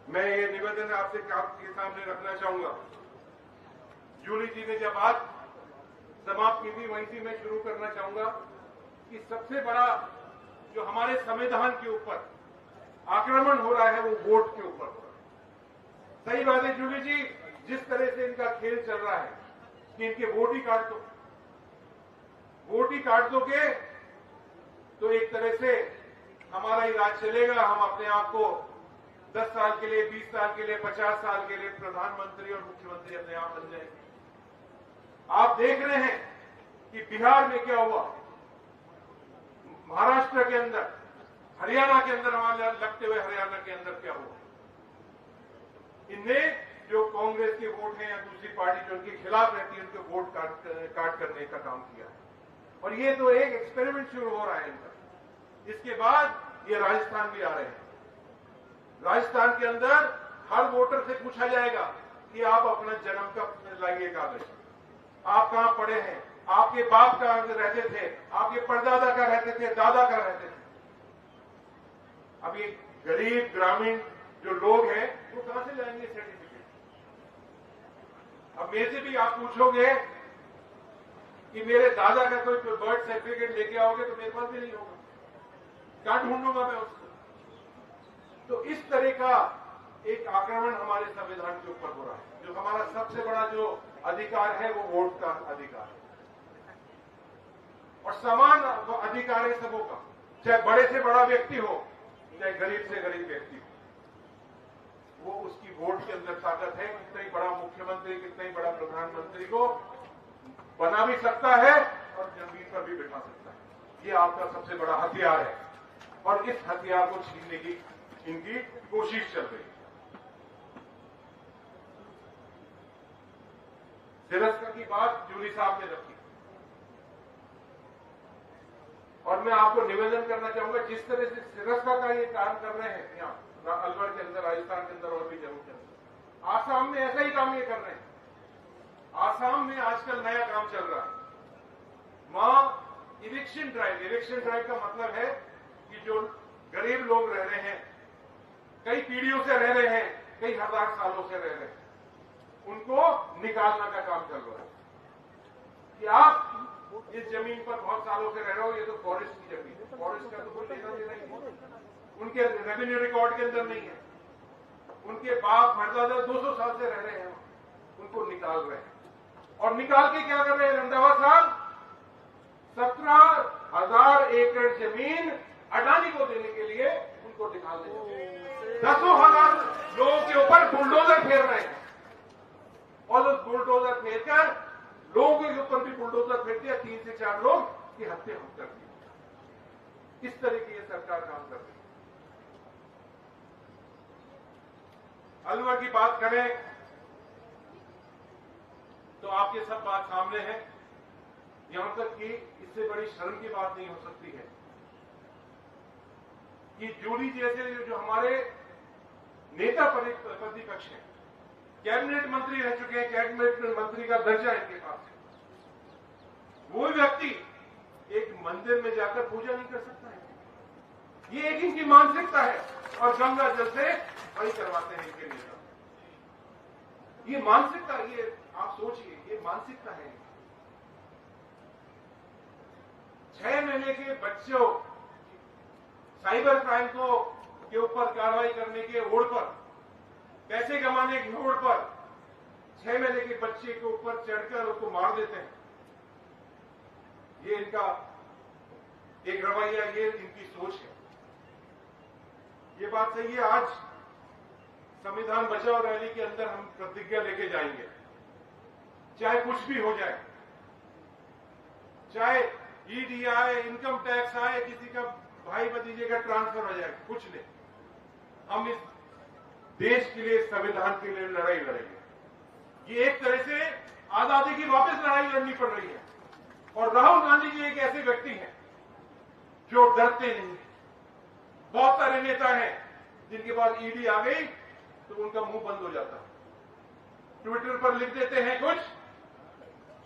मैं ये निवेदन आपसे आपके सामने रखना चाहूंगा। जूली जी ने जब बात समाप्त की थी वहीं से मैं शुरू करना चाहूंगा कि सबसे बड़ा जो हमारे संविधान के ऊपर आक्रमण हो रहा है वो वोट के ऊपर हो रहा है। सही बात है जूली जी, जिस तरह से इनका खेल चल रहा है कि इनके वोट ही काट दो, वोट ही काट दोगे तो एक तरह से हमारा ही राज चलेगा। हम अपने आप को 10 साल के लिए, 20 साल के लिए, 50 साल के लिए प्रधानमंत्री और मुख्यमंत्री अपने आप बन जाएंगे। आप देख रहे हैं कि बिहार में क्या हुआ, महाराष्ट्र के अंदर, हरियाणा के अंदर, हमारे लगते हुए हरियाणा के अंदर क्या हुआ। इनने जो कांग्रेस के वोट हैं या दूसरी पार्टी जो उनके खिलाफ रहती है उनके वोट काट करने का काम किया है। और ये तो एक एक्सपेरिमेंट शुरू हो रहा है इनका। इसके बाद ये राजस्थान भी आ रहे हैं। राजस्थान के अंदर हर वोटर से पूछा जाएगा कि आप अपना जन्म कब लाइए कागज, आप कहां पढ़े हैं, आपके बाप कहां रहते थे, आपके परदादा का रहते थे, दादा का रहते थे। अब ये गरीब ग्रामीण जो लोग हैं वो कहां से लाएंगे सर्टिफिकेट। अब मेरे से भी आप पूछोगे कि मेरे दादा का कोई बर्थ सर्टिफिकेट लेके आओगे तो मेरे पास भी नहीं होगा, क्या ढूंढूंगा मैं उसको। तो इस तरह का एक आक्रमण हमारे संविधान के ऊपर हो रहा है। जो हमारा सबसे बड़ा जो अधिकार है वो वोट का अधिकार है और समान अधिकार है सबों का, चाहे बड़े से बड़ा व्यक्ति हो, चाहे गरीब से गरीब व्यक्ति हो। वो उसकी वोट के अंदर ताकत है। कितना ही बड़ा मुख्यमंत्री, कितना ही बड़ा प्रधानमंत्री को बना भी सकता है और जमीन पर भी बिठा सकता है। ये आपका सबसे बड़ा हथियार है और इस हथियार को छीनने की इनकी कोशिश चल रही है। सिरस्ता की बात जूली साहब ने रखी और मैं आपको निवेदन करना चाहूंगा, जिस तरह से सिरस्ता का ये काम कर रहे हैं यहाँ अलवर के अंदर, राजस्थान के अंदर और भी जगहों के अंदर, आसाम में ऐसा ही काम ये कर रहे हैं। आसाम में आजकल नया काम चल रहा है, वहां इविक्शन ड्राइव का मतलब है कि जो गरीब लोग रह रहे हैं, कई पीढ़ियों से रह रहे हैं, कई हजार सालों से रह रहे हैं, उनको निकालने का काम चल रहा है कि आप इस जमीन पर बहुत सालों से रह रहे हो, ये तो फॉरेस्ट की जमीन है, फॉरेस्ट का तो कोई लेना देना ही नहीं, उनके रेवेन्यू रिकॉर्ड के अंदर नहीं है, उनके बाप परदादा 200 साल से रह रहे हैं, उनको निकाल रहे हैं। और निकाल के क्या कर रहे हैं रंधावा साहब? 17,000 एकड़ जमीन अडानी को देने के लिए उनको निकाल देंगे। 10,000 लोगों के ऊपर बुलडोजर फेर रहे हैं और उस बुलडोजर फेरकर लोगों के ऊपर भी बुलडोजर फेर दिया, 3 से 4 लोग की हत्या हम कर दी। इस तरह की ये सरकार काम कर रही है। अलवर की बात करें तो आपके सब बात सामने है। यहां तक कि इससे बड़ी शर्म की बात नहीं हो सकती है कि जूली जैसे जो हमारे नेता प्रतिपक्ष हैं, कैबिनेट मंत्री रह चुके हैं, कैबिनेट मंत्री का दर्जा इनके पास है, वो व्यक्ति एक मंदिर में जाकर पूजा नहीं कर सकता है। ये एक इनकी मानसिकता है और गंगा जल से वही करवाते हैं इनके नेता। ये मानसिकता, ये आप सोचिए, ये मानसिकता है। 6 महीने के बच्चों साइबर क्राइम के ऊपर कार्रवाई करने के ओर पर, पैसे कमाने की होड़ पर 6 महीने के बच्चे के ऊपर चढ़कर उसको मार देते हैं। ये इनका एक रवैया, ये इनकी सोच है। ये बात सही है। आज संविधान बचाओ रैली के अंदर हम प्रतिज्ञा लेके जाएंगे, चाहे कुछ भी हो जाए, चाहे ईडी आए, इनकम टैक्स आए, किसी का भाई भतीजे का ट्रांसफर हो जाए, कुछ नहीं, हम इस देश के लिए, संविधान के लिए लड़ाई लड़ेंगे। ये एक तरह से आजादी की वापस लड़ाई लड़नी पड़ रही है। और राहुल गांधी जी एक ऐसे व्यक्ति हैं जो डरते नहीं है। बहुत सारे नेता हैं जिनके पास ईडी आ गई तो उनका मुंह बंद हो जाता है, ट्विटर पर लिख देते हैं कुछ,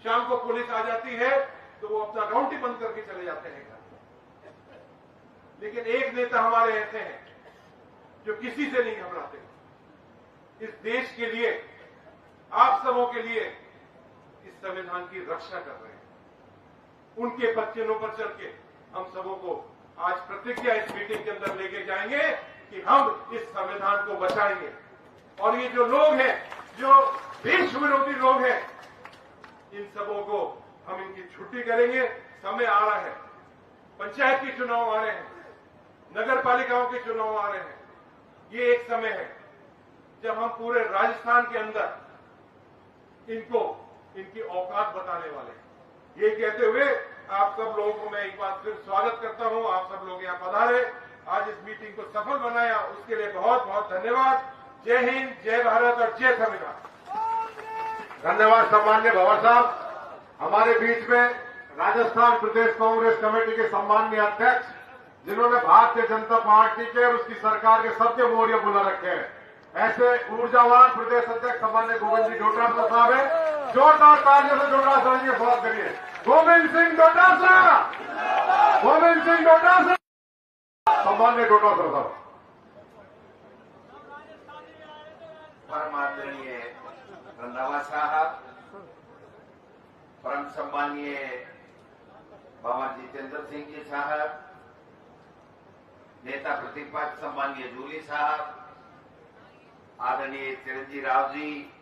शाम को पुलिस आ जाती है तो वो अपना अकाउंट ही बंद करके चले जाते हैं। लेकिन एक नेता हमारे ऐसे हैं जो किसी से नहीं घबराते, इस देश के लिए, आप सबों के लिए इस संविधान की रक्षा कर रहे हैं। उनके पच्चीनों पर चल के हम सबों को आज प्रतिज्ञा इस मीटिंग के अंदर लेके जाएंगे कि हम इस संविधान को बचाएंगे। और ये जो लोग हैं, जो देश विरोधी लोग हैं, इन सबों को हम इनकी छुट्टी करेंगे। समय आ रहा है, पंचायत के चुनाव आ रहे हैं, नगर पालिकाओं के चुनाव आ रहे हैं। ये एक समय है जब हम पूरे राजस्थान के अंदर इनको इनकी औकात बताने वाले हैं। ये कहते हुए आप सब लोगों को मैं एक बार फिर स्वागत करता हूं। आप सब लोग यहाँ पधारे, आज इस मीटिंग को सफल बनाया, उसके लिए बहुत बहुत धन्यवाद। जय हिंद, जय भारत और जय संविधान। धन्यवाद सम्मान्य भंवर साहब। हमारे बीच में राजस्थान प्रदेश कांग्रेस कमेटी के सम्माननीय अध्यक्ष, जिन्होंने भारतीय जनता पार्टी के और उसकी सरकार के सबके मोहरिया बुला रखे हैं, ऐसे ऊर्जावान प्रदेश अध्यक्ष सम्मान्य गोविंद जी डोटासरा साहब है। जोरदार तालियों से डोटासरा जी का स्वागत करिए। गोविंद सिंह डोटासरा, गोविंद सिंह डोटासरा, सम्मान्य डोटासरा साहब। परम आदरणीय रंधावा साहब, परम सम्मानीय बाबा जितेंद्र सिंह जी साहब, नेता प्रतिपक्ष सम्मानीय जूली साहब, आदरणीय चिरंजीव राव जी,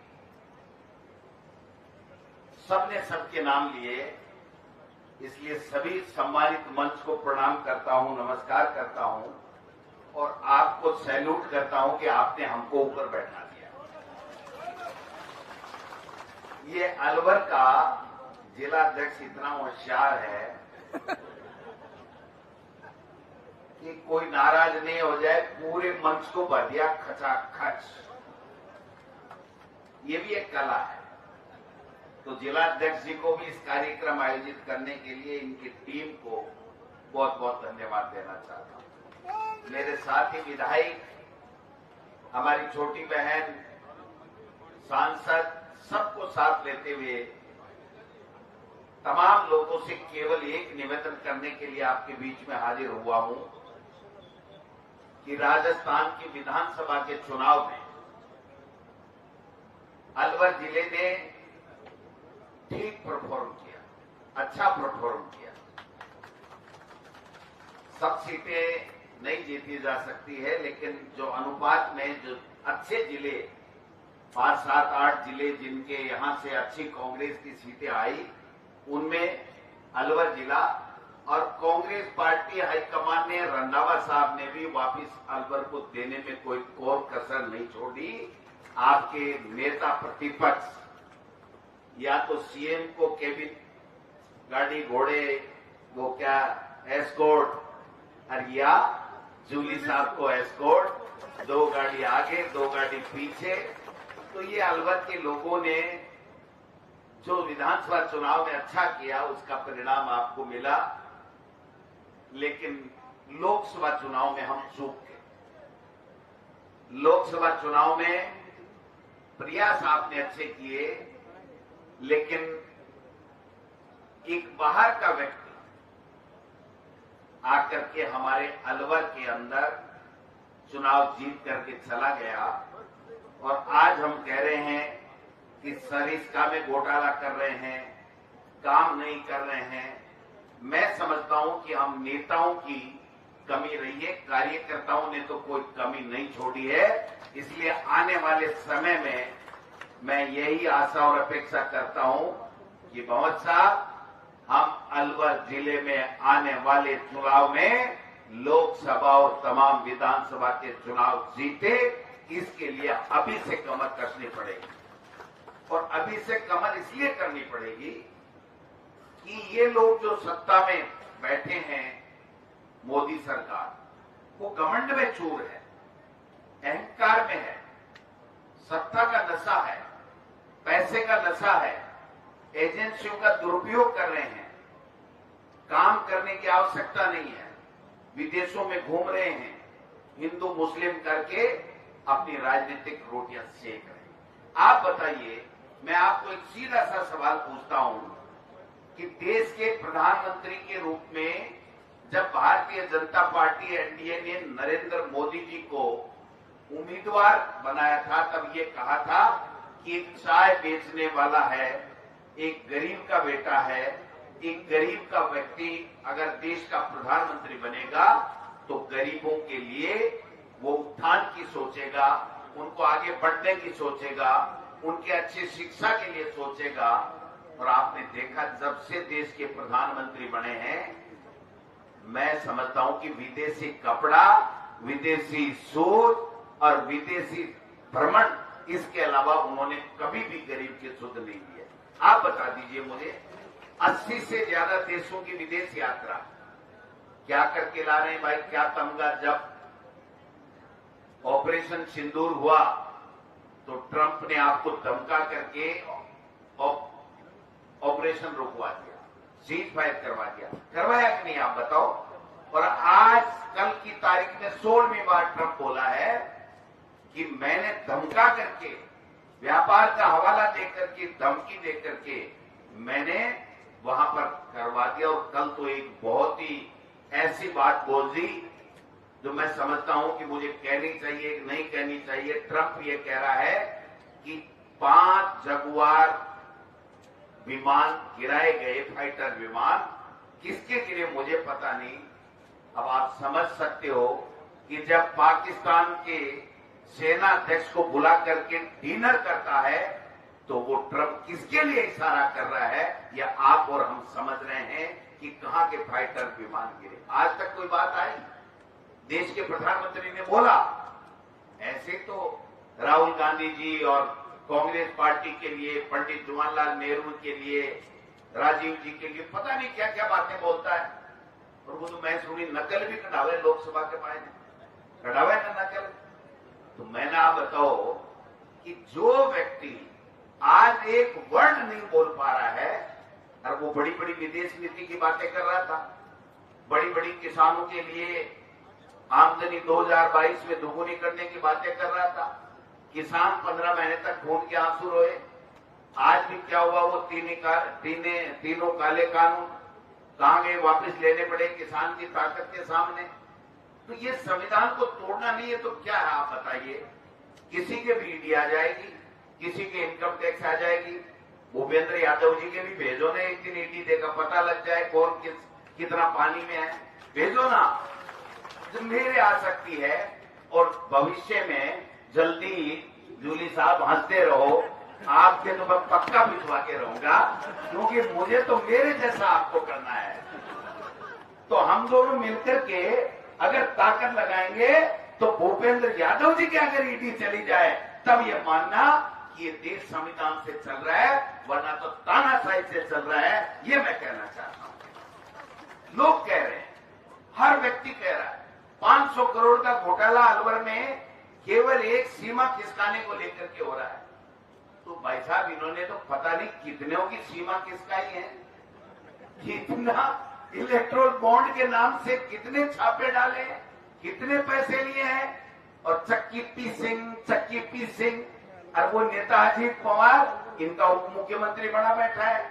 सबने सबके नाम लिए, इसलिए सभी सम्मानित मंच को प्रणाम करता हूं, नमस्कार करता हूं और आपको सैल्यूट करता हूं कि आपने हमको ऊपर बैठा दिया। ये अलवर का जिला अध्यक्ष इतना होशियार है कि कोई नाराज नहीं हो जाए, पूरे मंच को भर दिया खचाखच। ये भी एक कला है। तो जिला अध्यक्ष जी को भी इस कार्यक्रम आयोजित करने के लिए इनकी टीम को बहुत बहुत धन्यवाद देना चाहता हूं। मेरे साथ ही विधायक, हमारी छोटी बहन, सांसद, सबको साथ लेते हुए तमाम लोगों से केवल एक निवेदन करने के लिए आपके बीच में हाजिर हुआ हूं कि राजस्थान की विधानसभा के चुनाव में अलवर जिले ने ठीक परफॉर्म किया, अच्छा परफॉर्म किया। सब सीटें नहीं जीती जा सकती है, लेकिन जो अनुपात में जो अच्छे जिले 5, 7, 8 जिले जिनके यहां से अच्छी कांग्रेस की सीटें आई, उनमें अलवर जिला, और कांग्रेस पार्टी हाईकमान ने, रंधावा साहब ने भी वापिस अलवर को देने में कोई कोर कसर नहीं छोड़ी। आपके नेता प्रतिपक्ष या तो सीएम को केबिन गाड़ी घोड़े, वो क्या एस्कॉर्ट, और या जूली साहब को एस्कॉर्ट, 2 गाड़ी आगे 2 गाड़ी पीछे। तो ये अलवर के लोगों ने जो विधानसभा चुनाव में अच्छा किया, उसका परिणाम आपको मिला। लेकिन लोकसभा चुनाव में हम चूक गए। लोकसभा चुनाव में प्रयास आपने अच्छे किए, लेकिन एक बाहर का व्यक्ति आकर के हमारे अलवर के अंदर चुनाव जीत करके चला गया, और आज हम कह रहे हैं कि सरिस्का में घोटाला कर रहे हैं, काम नहीं कर रहे हैं। मैं समझता हूं कि हम नेताओं की कमी रही है, कार्यकर्ताओं ने तो कोई कमी नहीं छोड़ी है। इसलिए आने वाले समय में मैं यही आशा और अपेक्षा करता हूं कि भंवर साहब, हम अलवर जिले में आने वाले चुनाव में लोकसभा और तमाम विधानसभा के चुनाव जीते। इसके लिए अभी से कमर कसनी पड़ेगी, और अभी से कमर इसलिए करनी पड़ेगी कि ये लोग जो सत्ता में बैठे हैं, मोदी सरकार, वो घमंड में चूर है, अहंकार में है, सत्ता का नशा है, पैसे का नशा है, एजेंसियों का दुरुपयोग कर रहे हैं, काम करने की आवश्यकता नहीं है, विदेशों में घूम रहे हैं, हिंदू मुस्लिम करके अपनी राजनीतिक रोटियां सेक रहे हैं। आप बताइए, मैं आपको एक सीधा सा सवाल पूछता हूं कि देश के प्रधानमंत्री के रूप में जब भारतीय जनता पार्टी एनडीए ने नरेंद्र मोदी जी को उम्मीदवार बनाया था, तब ये कहा था कि एक चाय बेचने वाला है, एक गरीब का बेटा है, एक गरीब का व्यक्ति अगर देश का प्रधानमंत्री बनेगा तो गरीबों के लिए वो उत्थान की सोचेगा, उनको आगे बढ़ने की सोचेगा, उनके अच्छी शिक्षा के लिए सोचेगा। और आपने देखा, जब से देश के प्रधानमंत्री बने हैं, मैं समझता हूं कि विदेशी कपड़ा, विदेशी सोच और विदेशी भ्रमण, इसके अलावा उन्होंने कभी भी गरीब के सुध नहीं दिए। आप बता दीजिए मुझे, 80 से ज्यादा देशों की विदेश यात्रा क्या करके ला रहे हैं भाई, क्या तमगा। जब ऑपरेशन सिंदूर हुआ तो ट्रंप ने आपको धमका करके ऑपरेशन रुकवा दिया, सीज फायर करवा दिया, करवाया कि नहीं आप बताओ। और आज कल की तारीख में 16वीं बार ट्रंप बोला है कि मैंने धमका करके, व्यापार का हवाला देकर के, धमकी देकर के मैंने वहां पर करवा दिया। और कल तो एक बहुत ही ऐसी बात बोल दी जो मैं समझता हूं कि मुझे कहनी चाहिए, नहीं कहनी चाहिए। ट्रंप ये कह रहा है कि 5 जगुआर विमान गिराए गए, फाइटर विमान, किसके गिरे मुझे पता नहीं। अब आप समझ सकते हो कि जब पाकिस्तान के सेना अध्यक्ष को बुला करके डिनर करता है तो वो ट्रंप किसके लिए इशारा कर रहा है, या आप और हम समझ रहे हैं कि कहां के फाइटर विमान गिरे। आज तक कोई बात आई देश के प्रधानमंत्री ने बोला। ऐसे तो राहुल गांधी जी और कांग्रेस पार्टी के लिए, पंडित जवाहरलाल नेहरू के लिए, राजीव जी के लिए पता नहीं क्या क्या बातें बोलता है। और वो तो मैं सुनी नकल भी कढ़ावे लोकसभा के पाए कढ़ावे ना नकल। तो मैंने आप बताओ कि जो व्यक्ति आज एक वर्ड नहीं बोल पा रहा है, और वो बड़ी बड़ी विदेश नीति की बातें कर रहा था, बड़ी बड़ी किसानों के लिए आमदनी 2022 में दोगुनी करने की बातें कर रहा था, किसान 15 महीने तक खून के आंसू रोए। आज भी क्या हुआ, वो तीनों काले कानून कहां गए, वापस लेने पड़े किसान की ताकत के सामने। तो ये संविधान को तोड़ना नहीं है तो क्या है आप बताइए। किसी के भी ईडी आ जाएगी, किसी के इनकम टैक्स आ जाएगी। भूपेंद्र यादव जी के भी भेजो ना, एक दिन ईडी देगा, पता लग जाए कौन कितना पानी में है, भेजो ना। जो मेरे आ सकती है, और भविष्य में जल्दी जूली साहब हंसते रहो, आपके तो मैं पक्का भिजवा के रहूंगा, क्योंकि मुझे तो मेरे जैसा आपको करना है। तो हम दोनों मिलकर के अगर ताकत लगाएंगे तो भूपेंद्र यादव जी के अगर ईडी चली जाए तब ये मानना कि ये देश संविधान से चल रहा है, वरना तो तानाशाही से चल रहा है। ये मैं कहना चाहता हूं। लोग कह रहे हैं, हर व्यक्ति कह रहा है, 500 करोड़ का घोटाला अलवर में केवल एक सीमा खिसकाने को लेकर के हो रहा है। तो भाई साहब, इन्होंने तो पता नहीं कितनों की सीमा खिसकाई है, कितना इलेक्ट्रोल बॉन्ड के नाम से कितने छापे डाले हैं, कितने पैसे लिए हैं, और चक्की पी सिंह और वो नेता अजीत पवार इनका उप मुख्यमंत्री बना बैठा है।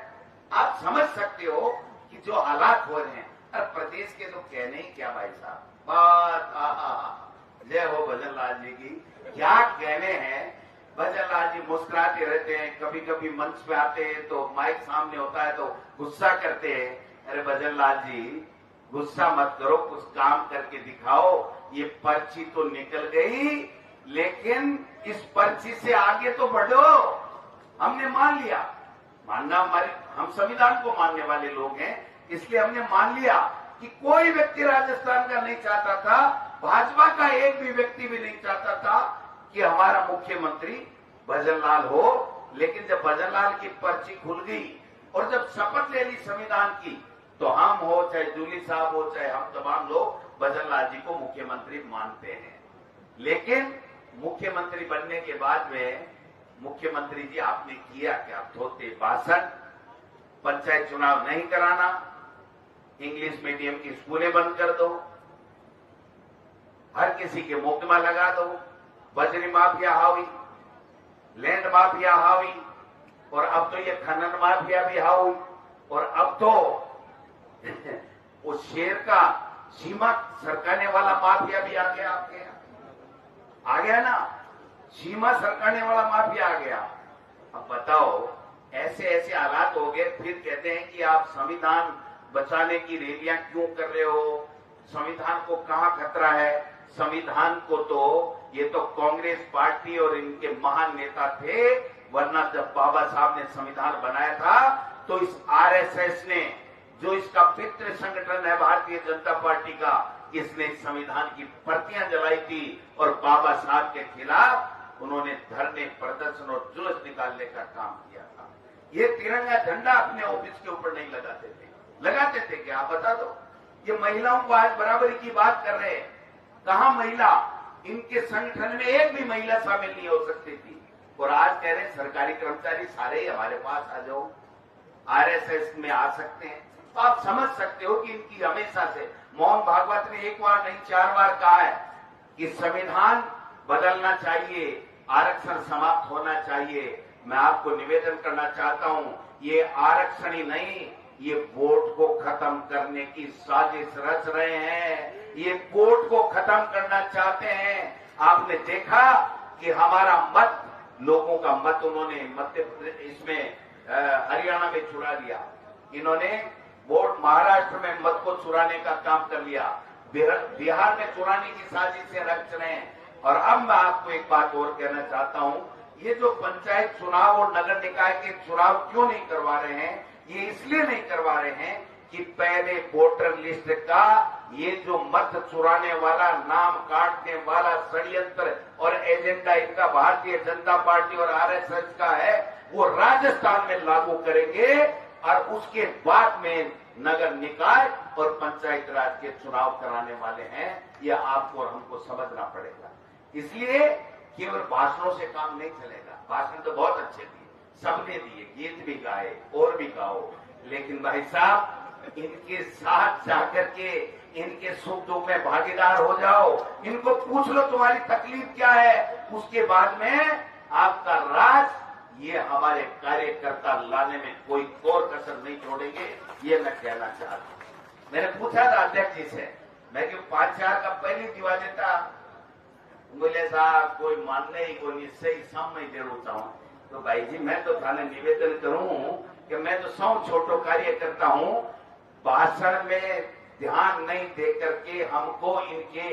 आप समझ सकते हो कि जो हालात हो रहे हैं, और प्रदेश के तो कहने ही क्या भाई साहब, बात जय हो भजन लाल जी की, क्या कहने हैं। भजन लाल जी मुस्कुराते रहते हैं, कभी कभी मंच पे आते हैं तो माइक सामने होता है तो गुस्सा करते हैं। अरे भजन लाल जी, गुस्सा मत करो, कुछ काम करके दिखाओ। ये पर्ची तो निकल गई, लेकिन इस पर्ची से आगे तो बढ़ो। हमने मान लिया, मानना हम संविधान को मानने वाले लोग हैं, इसलिए हमने मान लिया कि कोई व्यक्ति राजस्थान का नहीं चाहता था, भाजपा का एक भी व्यक्ति भी नहीं चाहता था कि हमारा मुख्यमंत्री भजन लाल हो। लेकिन जब भजन लाल की पर्ची खुल गई और जब शपथ ले ली संविधान की, तो हम हो चाहे जूली साहब हो चाहे हम तमाम लोग भजन लाल जी को मुख्यमंत्री मानते हैं। लेकिन मुख्यमंत्री बनने के बाद में मुख्यमंत्री जी आपने किया क्या? धोते भाषण, पंचायत चुनाव नहीं कराना, इंग्लिश मीडियम की स्कूलें बंद कर दो, हर किसी के मुकदमा लगा दो, बजरी माफिया हावी, लैंड माफिया हावी, और अब तो ये खनन माफिया भी हावी, और अब तो वो शेर का सीमा सरकाने वाला माफिया भी आ गया आपके यहाँ, आ गया ना, सीमा सरकाने वाला माफिया आ गया। अब बताओ, ऐसे ऐसे हालात हो गए, फिर कहते हैं कि आप संविधान बचाने की रैलियां क्यों कर रहे हो, संविधान को कहां खतरा है। संविधान को तो ये तो कांग्रेस पार्टी और इनके महान नेता थे, वरना जब बाबा साहब ने संविधान बनाया था तो इस आरएसएस ने, जो इसका पितृ संगठन है भारतीय जनता पार्टी का, इसने संविधान की प्रतियां जलाई थी और बाबा साहब के खिलाफ उन्होंने धरने, प्रदर्शन और जुलूस निकालने का काम किया था। ये तिरंगा झंडा अपने ऑफिस के ऊपर नहीं लगाते थे, लगाते थे क्या आप बता दो। ये महिलाओं को आज बराबरी की बात कर रहे हैं, कहां महिला, इनके संगठन में एक भी महिला शामिल नहीं हो सकती थी, और आज कह रहे हैं सरकारी कर्मचारी सारे ही हमारे पास आ जाओ, आरएसएस में आ सकते हैं। तो आप समझ सकते हो कि इनकी हमेशा से, मोहन भागवत ने एक बार नहीं 4 बार कहा है कि संविधान बदलना चाहिए, आरक्षण समाप्त होना चाहिए। मैं आपको निवेदन करना चाहता हूं, ये आरक्षण ही नहीं, ये वोट को खत्म करने की साजिश रच रहे हैं, ये वोट को खत्म करना चाहते हैं। आपने देखा कि हमारा मत, लोगों का मत उन्होंने मध्य प्रदेश, इसमें हरियाणा में चुरा लिया, इन्होंने वोट महाराष्ट्र में मत को चुराने का काम कर लिया, बिहार में चुराने की साजिशें रच रहे हैं। और अब मैं आपको एक बात और कहना चाहता हूं, ये जो पंचायत चुनाव और नगर निकाय के चुनाव क्यों नहीं करवा रहे हैं, ये इसलिए नहीं करवा रहे हैं कि पहले वोटर लिस्ट का ये जो मत चुराने वाला, नाम काटने वाला षड्यंत्र और एजेंडा इनका भारतीय जनता पार्टी और आरएसएस का है, वो राजस्थान में लागू करेंगे और उसके बाद में नगर निकाय और पंचायत राज के चुनाव कराने वाले हैं। ये आपको और हमको समझना पड़ेगा। इसलिए केवल भाषणों से काम नहीं चलेगा। भाषण तो बहुत अच्छे दिए, सबने दिए, गीत भी गाए और भी गाओ, लेकिन भाई साहब इनके साथ जाकर के इनके सुख दुख में भागीदार हो जाओ, इनको पूछ लो तुम्हारी तकलीफ क्या है, उसके बाद में आपका राज ये हमारे कार्यकर्ता लाने में कोई कोर कसर नहीं छोड़ेंगे। ये मैं कहना चाहता हूं। मैंने पूछा था अध्यक्ष जी से, मैं कि 5-4 का पहली दिवा देता, बोले साहब कोई मानने ही कोई निश्चय सामने ही देता हूं। तो भाई जी मैं तो थाने निवेदन करूं कि मैं तो 100 छोटो कार्यकर्ता हूं, भाषण में ध्यान नहीं देकर के हमको इनके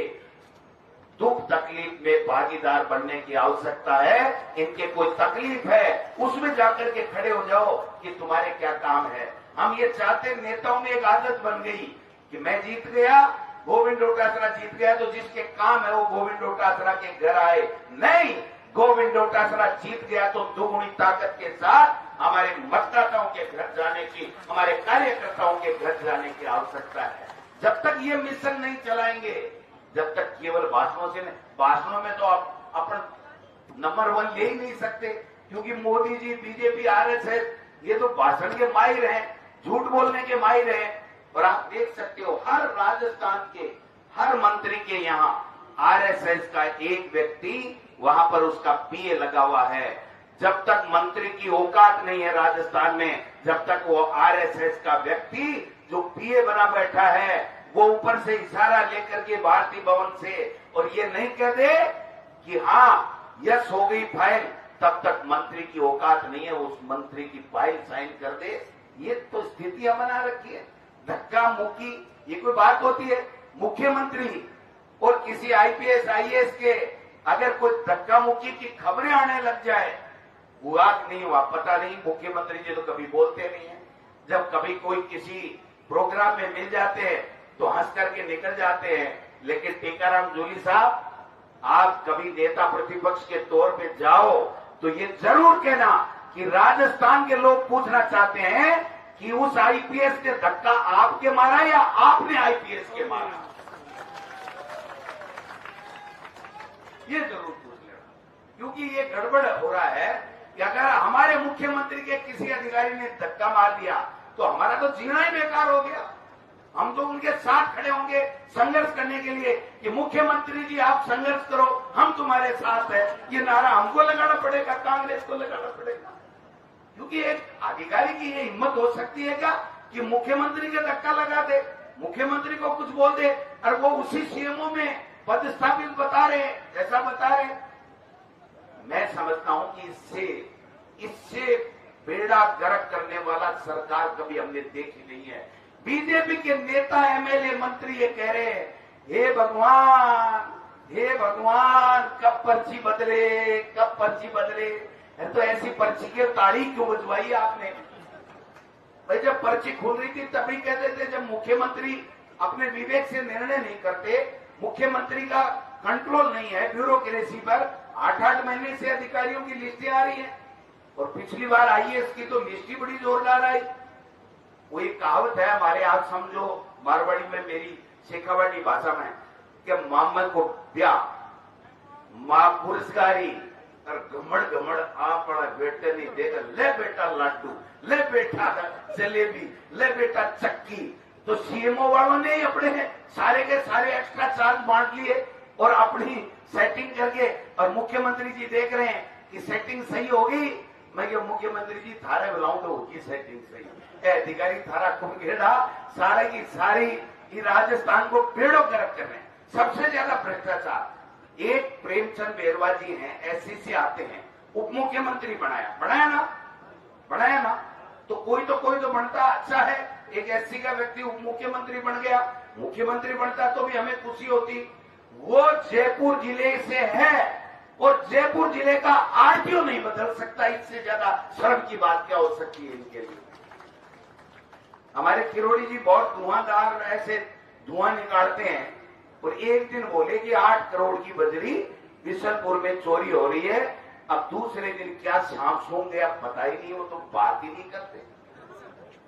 दुख तकलीफ में भागीदार बनने की आवश्यकता है। इनके कोई तकलीफ है उसमें जाकर के खड़े हो जाओ कि तुम्हारे क्या काम है। हम ये चाहते, नेताओं में एक आदत बन गई कि मैं जीत गया, गोविंद डोटासरा जीत गया, तो जिसके काम है वो गोविंद डोटासरा के घर आए। नहीं, गोविंद डोटासरा जीत गया तो दुगुनी ताकत के साथ हमारे मतदाताओं के घर जाने की, हमारे कार्यकर्ताओं के घर जाने की आवश्यकता है। जब तक ये मिशन नहीं चलाएंगे, जब तक केवल भाषणों से नहीं, भाषणों में तो आप अपना नंबर 1 ले ही नहीं सकते, क्योंकि मोदी जी, बीजेपी, आरएसएस ये तो भाषण के माहिर हैं, झूठ बोलने के माहिर हैं। और आप देख सकते हो हर राजस्थान के हर मंत्री के यहाँ आरएसएस का एक व्यक्ति वहां पर उसका पीए लगा हुआ है। जब तक मंत्री की औकात नहीं है राजस्थान में, जब तक वो आरएसएस का व्यक्ति जो पीए बना बैठा है वो ऊपर से इशारा लेकर के भारतीय भवन से और ये नहीं कह दे कि हाँ यस हो गई फाइल, तब तक मंत्री की औकात नहीं है उस मंत्री की फाइल साइन कर दे। ये तो स्थितियां बना रखी है। धक्का मुक्की ये कोई बात होती है? मुख्यमंत्री और किसी आईपीएस आईएएस के अगर कोई धक्का मुक्की की खबरें आने लग जाए, हुआ नहीं हुआ पता नहीं, मुख्यमंत्री जी तो कभी बोलते नहीं है। जब कभी कोई किसी प्रोग्राम में मिल जाते हैं तो हंस करके निकल जाते हैं। लेकिन टीकाराम जूली साहब, आप कभी नेता प्रतिपक्ष के तौर पे जाओ तो ये जरूर कहना कि राजस्थान के लोग पूछना चाहते हैं कि उस आईपीएस ने धक्का आपके मारा या आपने आईपीएस के मारा। ये जरूर पूछ लेना, क्योंकि ये गड़बड़ हो रहा है कि अगर हमारे मुख्यमंत्री के किसी अधिकारी ने धक्का मार दिया तो हमारा तो जीना ही बेकार हो गया। हम तो उनके साथ खड़े होंगे संघर्ष करने के लिए कि मुख्यमंत्री जी आप संघर्ष करो, हम तुम्हारे साथ है। ये नारा हमको लगाना पड़ेगा, कांग्रेस को लगाना पड़ेगा। क्योंकि एक अधिकारी की ये हिम्मत हो सकती है क्या कि मुख्यमंत्री के धक्का लगा दे, मुख्यमंत्री को कुछ बोल दे और वो उसी सीएमओ में पदस्थापित बता रहे, ऐसा बता रहे। मैं समझता हूं कि इससे बेड़ा गर्क करने वाला सरकार कभी हमने देखी नहीं है। बीजेपी के नेता, एमएलए, मंत्री ये कह रहे हैं, हे भगवान कब पर्ची बदले, कब पर्ची बदले। तो ऐसी पर्ची की तारीख क्यों बजवाई आपने? भाई जब पर्ची खुल रही थी तभी कहते थे, जब मुख्यमंत्री अपने विवेक से निर्णय नहीं करते, मुख्यमंत्री का कंट्रोल नहीं है ब्यूरोक्रेसी पर, 8-8 महीने से अधिकारियों की लिस्टें आ रही हैं। और पिछली बार आईएएस की तो लिस्ट ही बड़ी जोरदार आई। वो एक कहावत है हमारे, आप समझो मारवाड़ी में, मेरी शेखावाड़ी भाषा में, कि मामा को ब्याह मां पुरस्कारी और घमड़ आप बड़ा बेटे नहीं देगा, ले बेटा लड्डू, ले बेटा जलेबी, ले बेटा चक्की। तो सीएमओ वालों ने अपने सारे के सारे एक्स्ट्रा चार्ज बांट लिए और अपनी सेटिंग करके, और मुख्यमंत्री जी देख रहे हैं कि सेटिंग सही होगी। मैं क्या मुख्यमंत्री जी थारे बुलाऊं तो होगी सेटिंग सही, अधिकारी थारा कुंगेड़ा सारे की सारी राजस्थान को पेड़ों गर्क कर रहे हैं। सबसे ज्यादा भ्रष्टाचार एक प्रेमचंद बेरवा जी हैं, एससी से आते हैं, उप मुख्यमंत्री बनाया ना। तो कोई तो बनता अच्छा है। एक एससी का व्यक्ति उप मुख्यमंत्री बन गया, मुख्यमंत्री बनता तो भी हमें खुशी होती। वो जयपुर जिले से है और जयपुर जिले का आरटीओ नहीं बदल सकता। इससे ज्यादा शर्म की बात क्या हो सकती है इनके लिए? हमारे किरोड़ी जी बहुत धुआंधार ऐसे धुआं निकालते हैं, और एक दिन बोले कि 8 करोड़ की बजरी बिशनपुर में चोरी हो रही है। अब दूसरे दिन क्या सांप सूंघ गया पता ही नहीं, वो तो बात ही नहीं करते।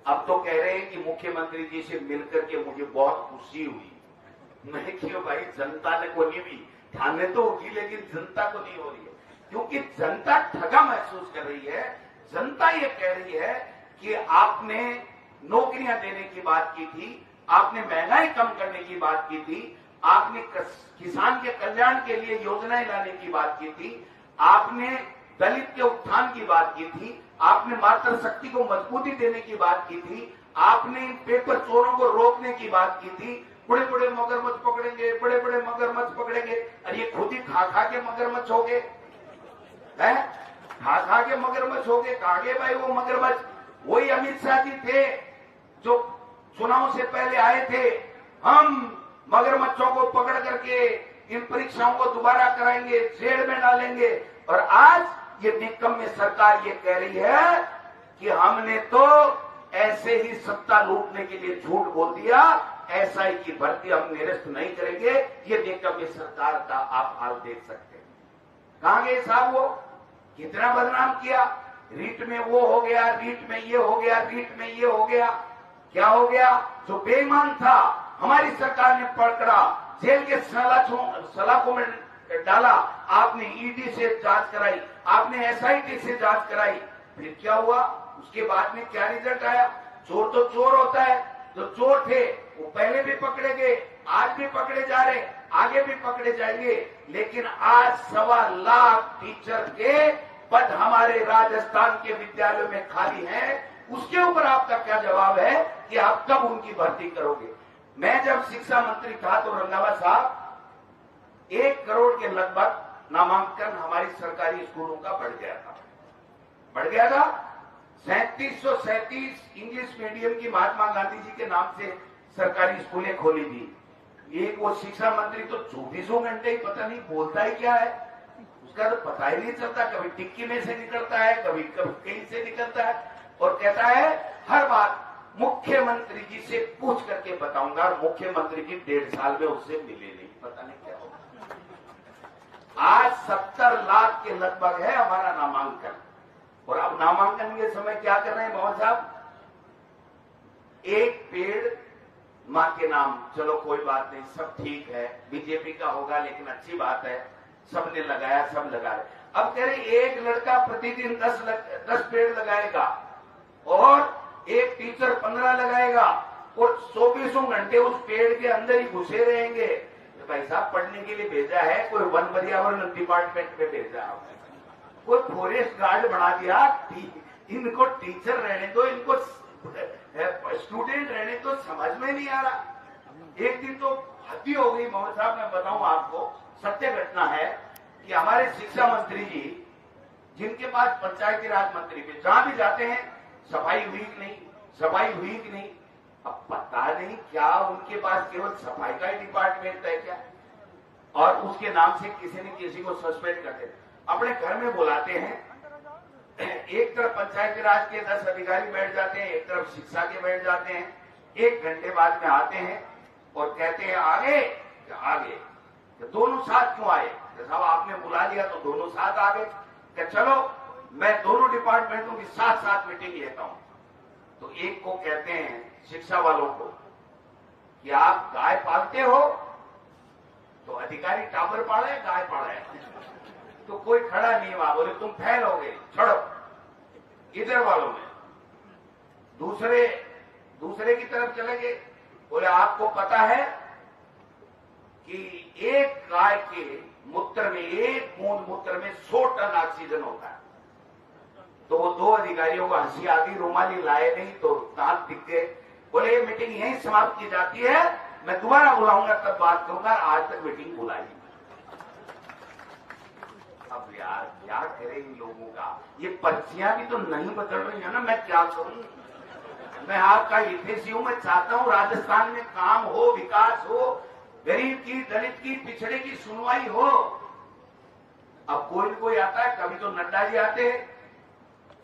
अब तो कह रहे हैं कि मुख्यमंत्री जी से मिलकर के मुझे बहुत खुशी हुई। मैंने क्यों भाई, जनता ने को नहीं भी ठाने तो होगी, लेकिन जनता को नहीं हो रही है, क्योंकि जनता ठगा महसूस कर रही है। जनता ये कह रही है कि आपने नौकरियां देने की बात की थी, आपने महंगाई कम करने की बात की थी, आपने किसान के कल्याण के लिए योजनाएं लाने की बात की थी, आपने दलित के उत्थान की बात की थी, आपने मातृशक्ति को मजबूती देने की बात की थी, आपने पेपर चोरों को रोकने की बात की थी। बड़े बड़े मगरमच्छ पकड़ेंगे, बड़े बड़े मगरमच्छ पकड़ेंगे, और ये खुद ही खा खा के मगरमच्छ हो गए, खा खा के मगरमच्छ हो गए। कहा गए भाई वो मगरमच्छ? वही अमित शाह जी थे जो चुनाव से पहले आए थे, हम मगरमच्छों को पकड़ करके इन परीक्षाओं को दोबारा कराएंगे, जेल में डालेंगे। और आज ये निकम्मे सरकार ये कह रही है कि हमने तो ऐसे ही सत्ता लूटने के लिए झूठ बोल दिया, एसआई की भर्ती हम निरस्त नहीं करेंगे। ये निकम्मे सरकार का आप हाल देख सकते हैं। कहां गए साहब? वो कितना बदनाम किया, रीट में वो हो गया, रीट में ये हो गया, रीट में ये हो गया। क्या हो गया? जो बेईमान था हमारी सरकार ने पकड़ा, जेल के सलाखों में डाला, आपने ईडी से जांच कराई, आपने एसआईटी से जांच कराई। फिर क्या हुआ? उसके बाद में क्या रिजल्ट आया? चोर तो चोर होता है, जो चोर थे वो पहले भी पकड़े गए, आज भी पकड़े जा रहे, आगे भी पकड़े जाएंगे। लेकिन आज 1.25 लाख टीचर के पद हमारे राजस्थान के विद्यालयों में खाली हैं। उसके ऊपर आपका क्या जवाब है कि आप कब उनकी भर्ती करोगे? मैं जब शिक्षा मंत्री था तो रंधावा साहब 1 करोड़ के लगभग नामांकन हमारी सरकारी स्कूलों का बढ़ गया था। 3737 इंग्लिश मीडियम की महात्मा गांधी जी के नाम से सरकारी स्कूलें खोली थी। एक वो शिक्षा मंत्री तो 24 घंटे ही पता नहीं बोलता ही क्या है, उसका तो पता ही नहीं चलता, कभी टिक्की में से निकलता है, कभी कहीं से निकलता है, और कहता है हर बात मुख्यमंत्री जी से पूछ करके बताऊंगा। और मुख्यमंत्री जी 1.5 साल में उससे मिले नहीं, पता नहीं क्या होगा। आज 70 लाख के लगभग है हमारा नामांकन, और अब नामांकन के समय क्या कर रहे हैं मोहन साहब? एक पेड़ मां के नाम, चलो कोई बात नहीं, सब ठीक है, बीजेपी का होगा लेकिन अच्छी बात है, सबने लगाया, सब लगा रहे। अब कह रहे एक लड़का प्रतिदिन 10 पेड़ लगाएगा और एक टीचर 15 लगाएगा, और 24 घंटे उस पेड़ के अंदर ही घुसे रहेंगे। तो भाई साहब पढ़ने के लिए भेजा है, कोई वन पर्यावरण डिपार्टमेंट में भेजा है, कोई फॉरेस्ट गार्ड बना दिया, इनको टीचर रहने दो, इनको स्टूडेंट रहने तो समझ में नहीं आ रहा। एक दिन तो हद हो गई मोहन साहब, मैं बताऊं आपको, सत्य घटना है कि हमारे शिक्षा मंत्री जी, जिनके पास पंचायती राज मंत्री पे जहां भी जाते हैं सफाई हुई कि नहीं, सफाई हुई कि नहीं। अब पता नहीं क्या उनके पास केवल सफाई का ही डिपार्टमेंट है क्या, और उसके नाम से किसी न किसी को सस्पेंड करते, अपने घर में बुलाते हैं। एक तरफ पंचायती राज के 10 अधिकारी बैठ जाते हैं, एक तरफ शिक्षा के बैठ जाते हैं। 1 घंटे बाद में आते हैं और कहते हैं आगे आगे, तो दोनों साथ क्यों आए? साहब आपने बुला लिया तो दोनों साथ आ गए। कि चलो मैं दोनों डिपार्टमेंटों की साथ साथ मीटिंग लेता हूं। तो एक को कहते हैं शिक्षा वालों को कि आप गाय पालते हो, तो अधिकारी टावर पाले, गाय पाले, तो कोई खड़ा नहीं हुआ, बोले तुम फेल हो गए, छोड़ो। इधर वालों ने दूसरे की तरफ चले गए, बोले आपको पता है कि एक गाय के मूत्र में, एक बूंद मूत्र में 100 टन ऑक्सीजन होता है। तो वो 2 अधिकारियों को हंसी आ गई, रुमाली लाए नहीं तो दांत दिख गए। बोले ये मीटिंग यहीं समाप्त की जाती है, मैं दोबारा बुलाऊंगा तब बात करूंगा, आज तक मीटिंग बुलाई। अब यार क्या करे इन लोगों का, ये पर्चियां भी तो नहीं बदल रही है ना, मैं क्या करूं? मैं आपका हितैषी हूं, मैं चाहता हूं राजस्थान में काम हो, विकास हो, गरीब की, दलित की, पिछड़े की सुनवाई हो। अब कोई आता है, कभी तो नड्डा जी आते हैं,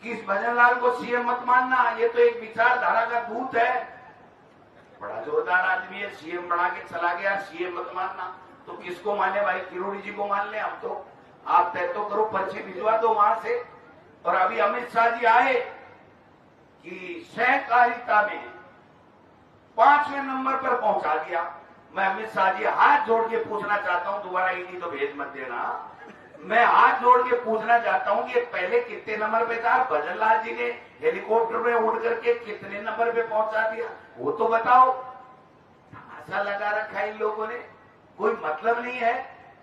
कि इस भजनलाल को सीएम मत मानना, ये तो एक विचारधारा का दूत है, बड़ा जोरदार आदमी है, सीएम बना के चला गया, सीएम मत मानना। तो किसको माने भाई? किरोड़ी जी को मान ले हम तो। आप तय तो करो, पर्ची भिजवा दो वहां से। और अभी अमित शाह जी आए कि सहकारिता में 5वें नंबर पर पहुंचा दिया। मैं अमित शाह जी हाथ जोड़ के पूछना चाहता हूं, दोबारा ईडी तो भेज मत देना, मैं हाथ जोड़ के पूछना चाहता हूं कि पहले कितने नंबर पे था? भजनलाल जी ने हेलीकॉप्टर में उड़ करके कितने नंबर पे पहुंचा दिया, वो तो बताओ। तमाशा लगा रखा है इन लोगों ने, कोई मतलब नहीं है।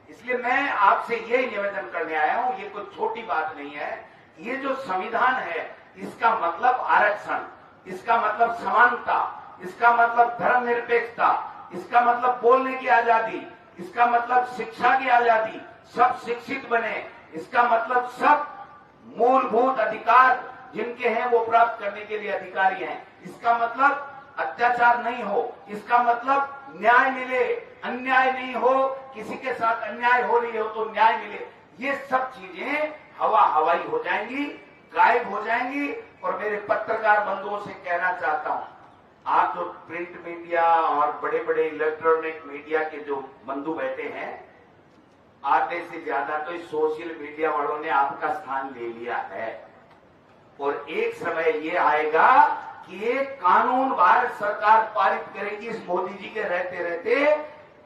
इसलिए मैं आपसे यही निवेदन करने आया हूं, ये कोई छोटी बात नहीं है। ये जो संविधान है, इसका मतलब आरक्षण, इसका मतलब समानता, इसका मतलब धर्मनिरपेक्षता, इसका मतलब बोलने की आजादी, इसका मतलब शिक्षा की आजादी, सब शिक्षित बने, इसका मतलब सब मूलभूत अधिकार जिनके हैं वो प्राप्त करने के लिए अधिकारी हैं, इसका मतलब अत्याचार नहीं हो, इसका मतलब न्याय मिले, अन्याय नहीं हो, किसी के साथ अन्याय हो रही हो तो न्याय मिले। ये सब चीजें हवा हवाई हो जाएंगी, गायब हो जाएंगी। और मेरे पत्रकार बंधुओं से कहना चाहता हूं, आप जो प्रिंट मीडिया और बड़े बड़े इलेक्ट्रॉनिक मीडिया के जो बंधु बैठे हैं, आधे से ज्यादा तो इस सोशल मीडिया वालों ने आपका स्थान ले लिया है। और एक समय ये आएगा कि एक कानून भारत सरकार पारित करेगी इस मोदी जी के रहते रहते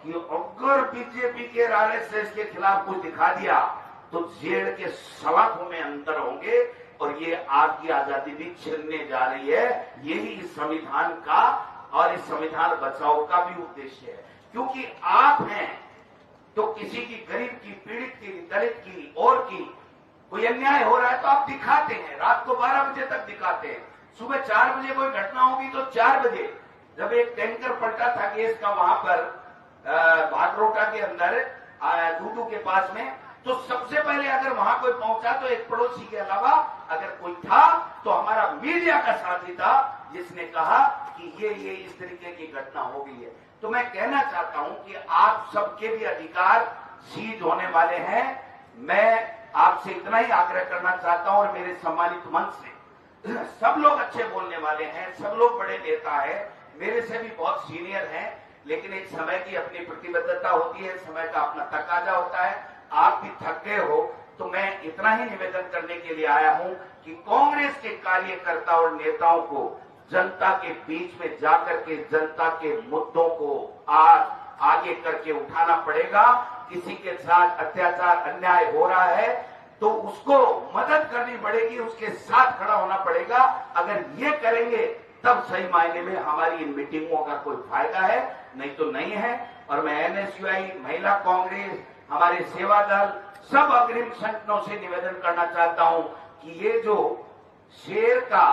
कि अगर बीजेपी के आरएसएस के खिलाफ कुछ दिखा दिया तो जेल के सलाखों में अंतर होंगे और ये आपकी आजादी भी छिनने जा रही है। यही इस संविधान का और इस संविधान बचाओ का भी उद्देश्य है। क्योंकि आप हैं तो किसी की गरीब की, पीड़ित की, दलित की और की कोई अन्याय हो रहा है तो आप दिखाते हैं, रात को 12 बजे तक दिखाते हैं। सुबह 4 बजे कोई घटना होगी तो 4 बजे जब एक टैंकर पलटा था गैस का वहां पर भागरोटा के अंदर दूदू के पास में, तो सबसे पहले अगर वहां कोई पहुंचा तो एक पड़ोसी के अलावा अगर कोई था तो हमारा मीडिया का साथी था जिसने कहा कि ये इस तरीके की घटना हो गई है। तो मैं कहना चाहता हूं कि आप सबके भी अधिकार सीज होने वाले हैं। मैं आपसे इतना ही आग्रह करना चाहता हूं और मेरे सम्मानित मंच से, सब लोग अच्छे बोलने वाले हैं, सब लोग बड़े नेता हैं, मेरे से भी बहुत सीनियर हैं, लेकिन एक समय की अपनी प्रतिबद्धता होती है, समय का अपना तकाजा होता है। आप भी थक गए हो तो मैं इतना ही निवेदन करने के लिए आया हूं कि कांग्रेस के कार्यकर्ता और नेताओं को जनता के बीच में जाकर के जनता के मुद्दों को आगे करके उठाना पड़ेगा। किसी के साथ अत्याचार अन्याय हो रहा है तो उसको मदद करनी पड़ेगी, उसके साथ खड़ा होना पड़ेगा। अगर ये करेंगे तब सही मायने में हमारी इन मीटिंगों का कोई फायदा है, नहीं तो नहीं है। और मैं एनएसयूआई, महिला कांग्रेस, हमारे सेवा दल, सब अग्रिम संगठनों से निवेदन करना चाहता हूं कि ये जो शेर का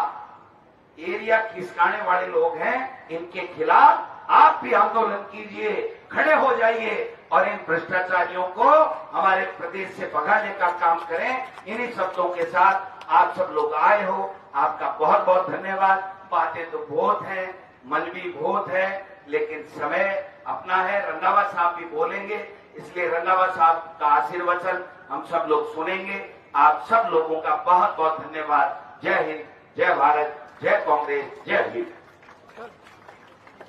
एरिया खिसकाने वाले लोग हैं, इनके खिलाफ आप भी आंदोलन कीजिए, खड़े हो जाइए और इन भ्रष्टाचारियों को हमारे प्रदेश से भगाने का काम करें। इन्हीं शब्दों के साथ आप सब लोग आए हो, आपका बहुत बहुत धन्यवाद। बातें तो बहुत हैं, मन भी बहुत है, लेकिन समय अपना है। रंधावा साहब भी बोलेंगे, इसलिए रंधावा साहब का आशीर्वचन हम सब लोग सुनेंगे। आप सब लोगों का बहुत बहुत धन्यवाद। जय हिंद, जय भारत, जय कांग्रेस, जय हिंद।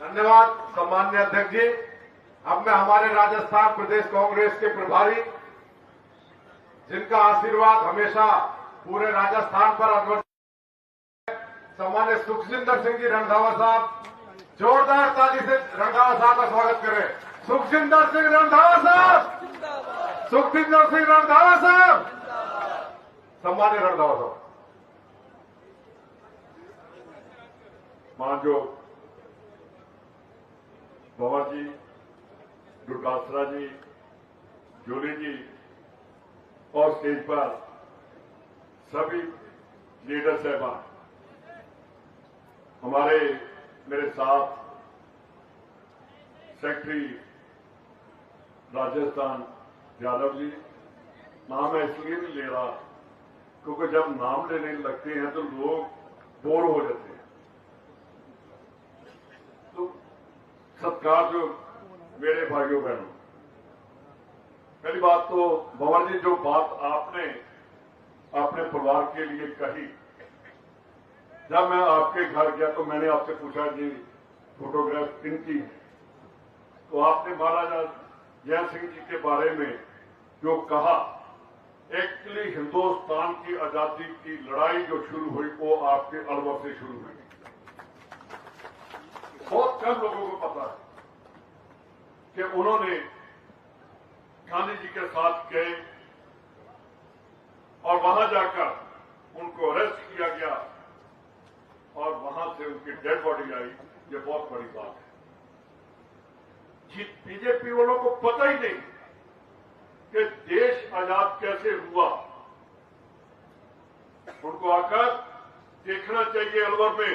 धन्यवाद सम्मान्य अध्यक्ष जी। अब मैं हमारे राजस्थान प्रदेश कांग्रेस के प्रभारी, जिनका आशीर्वाद हमेशा पूरे राजस्थान पर अद्भुत, सम्मान्य सुखजिंदर सिंह जी रंधावा साहब, जोरदार ताली से रंधावा साहब का स्वागत करें। सुखजिंदर सिंह रंधावा साहब, सुखजिंदर सिंह रंधावा साहब, सम्मान्य रंधावा साहब। मानजो पवार जी, दुर्गासरा जी, जोली जी और स्टेज पर सभी लीडर साहबान, हमारे मेरे साथ सेक्रेटरी राजस्थान यादव जी, नाम मैं इसलिए नहीं ले रहा क्योंकि जब नाम लेने लगते हैं तो लोग बोर हो जाते हैं। तो सत्कार जो मेरे भाइयों बहनों, पहली बात तो भंवर जी, जो बात आपने अपने परिवार के लिए कही जब मैं आपके घर गया तो मैंने आपसे पूछा कि फोटोग्राफ किनकी है, तो आपने महाराजा जय सिंह जी के बारे में जो कहा, एक्चुअली हिंदुस्तान की आजादी की लड़ाई जो शुरू हुई वो आपके अलवर से शुरू हुई। बहुत कम लोगों को पता है कि उन्होंने गांधी जी के साथ गए और वहां जाकर उनको अरेस्ट किया गया और वहां से उनकी डेड बॉडी आई। ये बहुत बड़ी बात है। बीजेपी वालों को पता ही नहीं कि देश आजाद कैसे हुआ। उनको आकर देखना चाहिए, अलवर में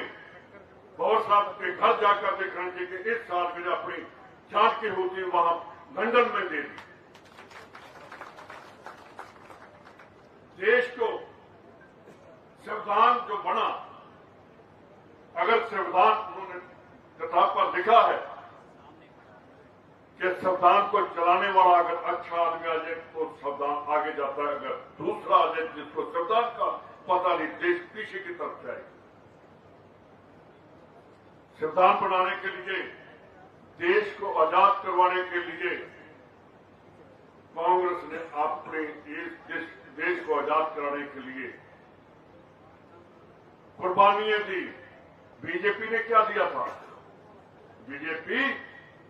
पवार साहब के घर जाकर देखना चाहिए कि इस साल में अपनी जान की होती वहां लंदन में दे दी। देश को संविधान जो बना, अगर संविधान उन्होंने किताब पर लिखा है कि संविधान को चलाने वाला अगर अच्छा आदमी आ जाए तो संविधान आगे जाता है, अगर दूसरा आ जाए जिसको संविधान का पता नहीं, देश पीछे की तरफ जाएगा। संविधान बनाने के लिए, देश को आजाद करवाने के लिए कांग्रेस ने अपने देश को आजाद कराने के लिए कुर्बानियां दी। बीजेपी ने क्या दिया था? बीजेपी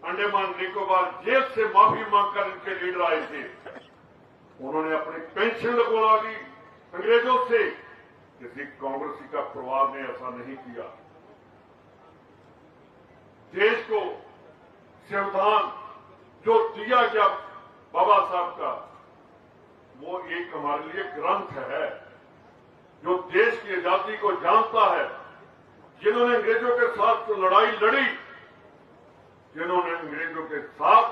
अंडमान निकोबार जेल से माफी मांगकर इनके लीडर आए थे। उन्होंने अपनी पेंशन लगवा ली अंग्रेजों से। किसी कांग्रेसी का परिवार ने ऐसा नहीं किया। देश को संविधान जो दिया गया बाबा साहब का, वो एक हमारे लिए ग्रंथ है जो देश की आजादी को जानता है। जिन्होंने अंग्रेजों के साथ लड़ाई लड़ी, जिन्होंने अंग्रेजों के साथ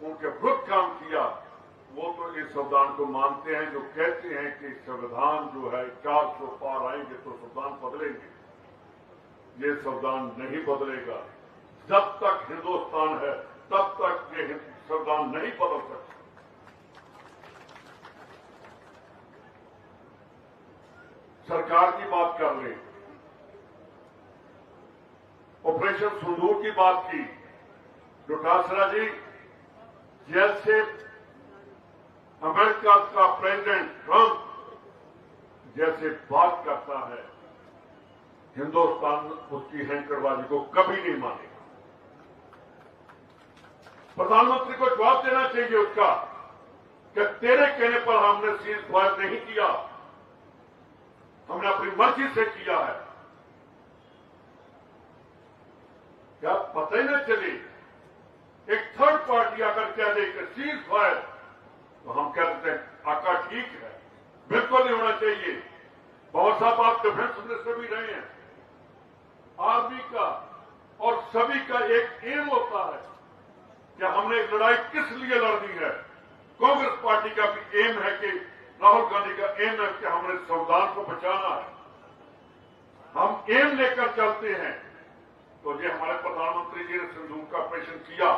उनके विरुद्ध काम किया, वो तो इस संविधान को मानते हैं, जो कहते हैं कि संविधान जो है 400 पार आएंगे तो संविधान बदलेंगे। ये संविधान नहीं बदलेगा। जब तक हिंदुस्तान है तब तक ये संविधान नहीं बदल सकता। सरकार की बात कर ले, ऑपरेशन सिंदूर की बात की, डोटासरा जी जैसे अमेरिका का प्रेसिडेंट ट्रंप जैसे बात करता है, हिंदुस्तान उसकी हैंकरबाजी को कभी नहीं मानेगा। प्रधानमंत्री को जवाब देना चाहिए उसका कि तेरे कहने पर हमने सीज फायर नहीं किया, हमने अपनी मर्जी से किया है। क्या पता ही न चले एक थर्ड पार्टी आकर कह दे कि सीज फायर, तो हम कह देते हैं आका ठीक है, बिल्कुल नहीं होना चाहिए। पवार साहब आप डिफेंस मिनिस्टर भी रहे हैं। आर्मी का और सभी का एक एम होता है कि हमने लड़ाई किस लिए लड़नी है। कांग्रेस पार्टी का भी एम है कि राहुल गांधी का एम है कि हमने संविधान को बचाना है। हम एम लेकर चलते हैं। तो ये हमारे प्रधानमंत्री जी ने सिंदूर का ऑपरेशन किया,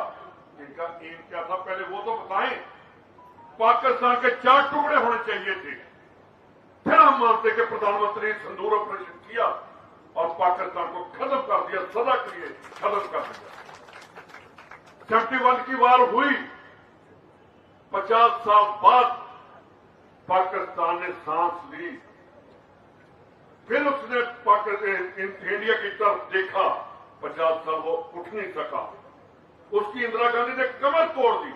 इनका एम क्या था पहले वो तो बताएं। पाकिस्तान के 4 टुकड़े होने चाहिए थे, फिर हम मानते कि प्रधानमंत्री ने सिंदूर ऑपरेशन किया और पाकिस्तान को खत्म कर दिया, सदा के लिए खत्म कर दिया। 71 की वार हुई, 50 साल बाद पाकिस्तान ने सांस ली, फिर उसने इंडिया की तरफ देखा, 50 साल वो उठ नहीं सका, उसकी इंदिरा गांधी ने कमर तोड़ दी।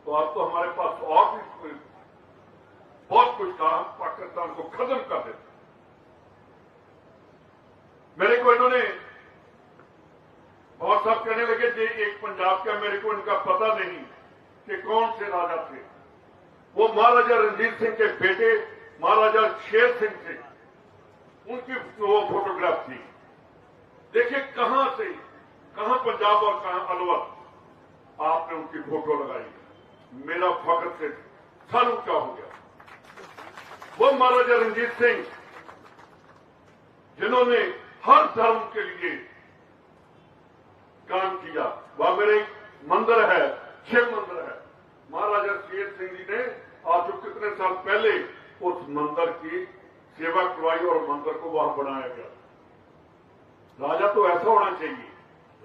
तो अब तो हमारे पास और भी बहुत कुछ था, पाकिस्तान को खत्म कर देते। मेरे को इन्होंने और सब कहने लगे थे एक पंजाब का, मेरे को इनका पता नहीं कि कौन से राजा थे। वो महाराजा रणजीत सिंह के बेटे महाराजा शेर सिंह थे, उनकी वो फोटोग्राफ थी। देखिए कहां पंजाब और कहां अलवर आपने उनकी फोटो लगाई। मेरा फख्र से सर ऊंचा हो गया। वो महाराजा रणजीत सिंह जिन्होंने हर धर्म के लिए काम किया। वहां मेरे एक मंदिर है, शिव मंदिर है। महाराजा शेर सिंह जी ने आज जो कितने साल पहले उस मंदिर की सेवा करवाई और मंदिर को वहां बनाया गया। राजा तो ऐसा होना चाहिए,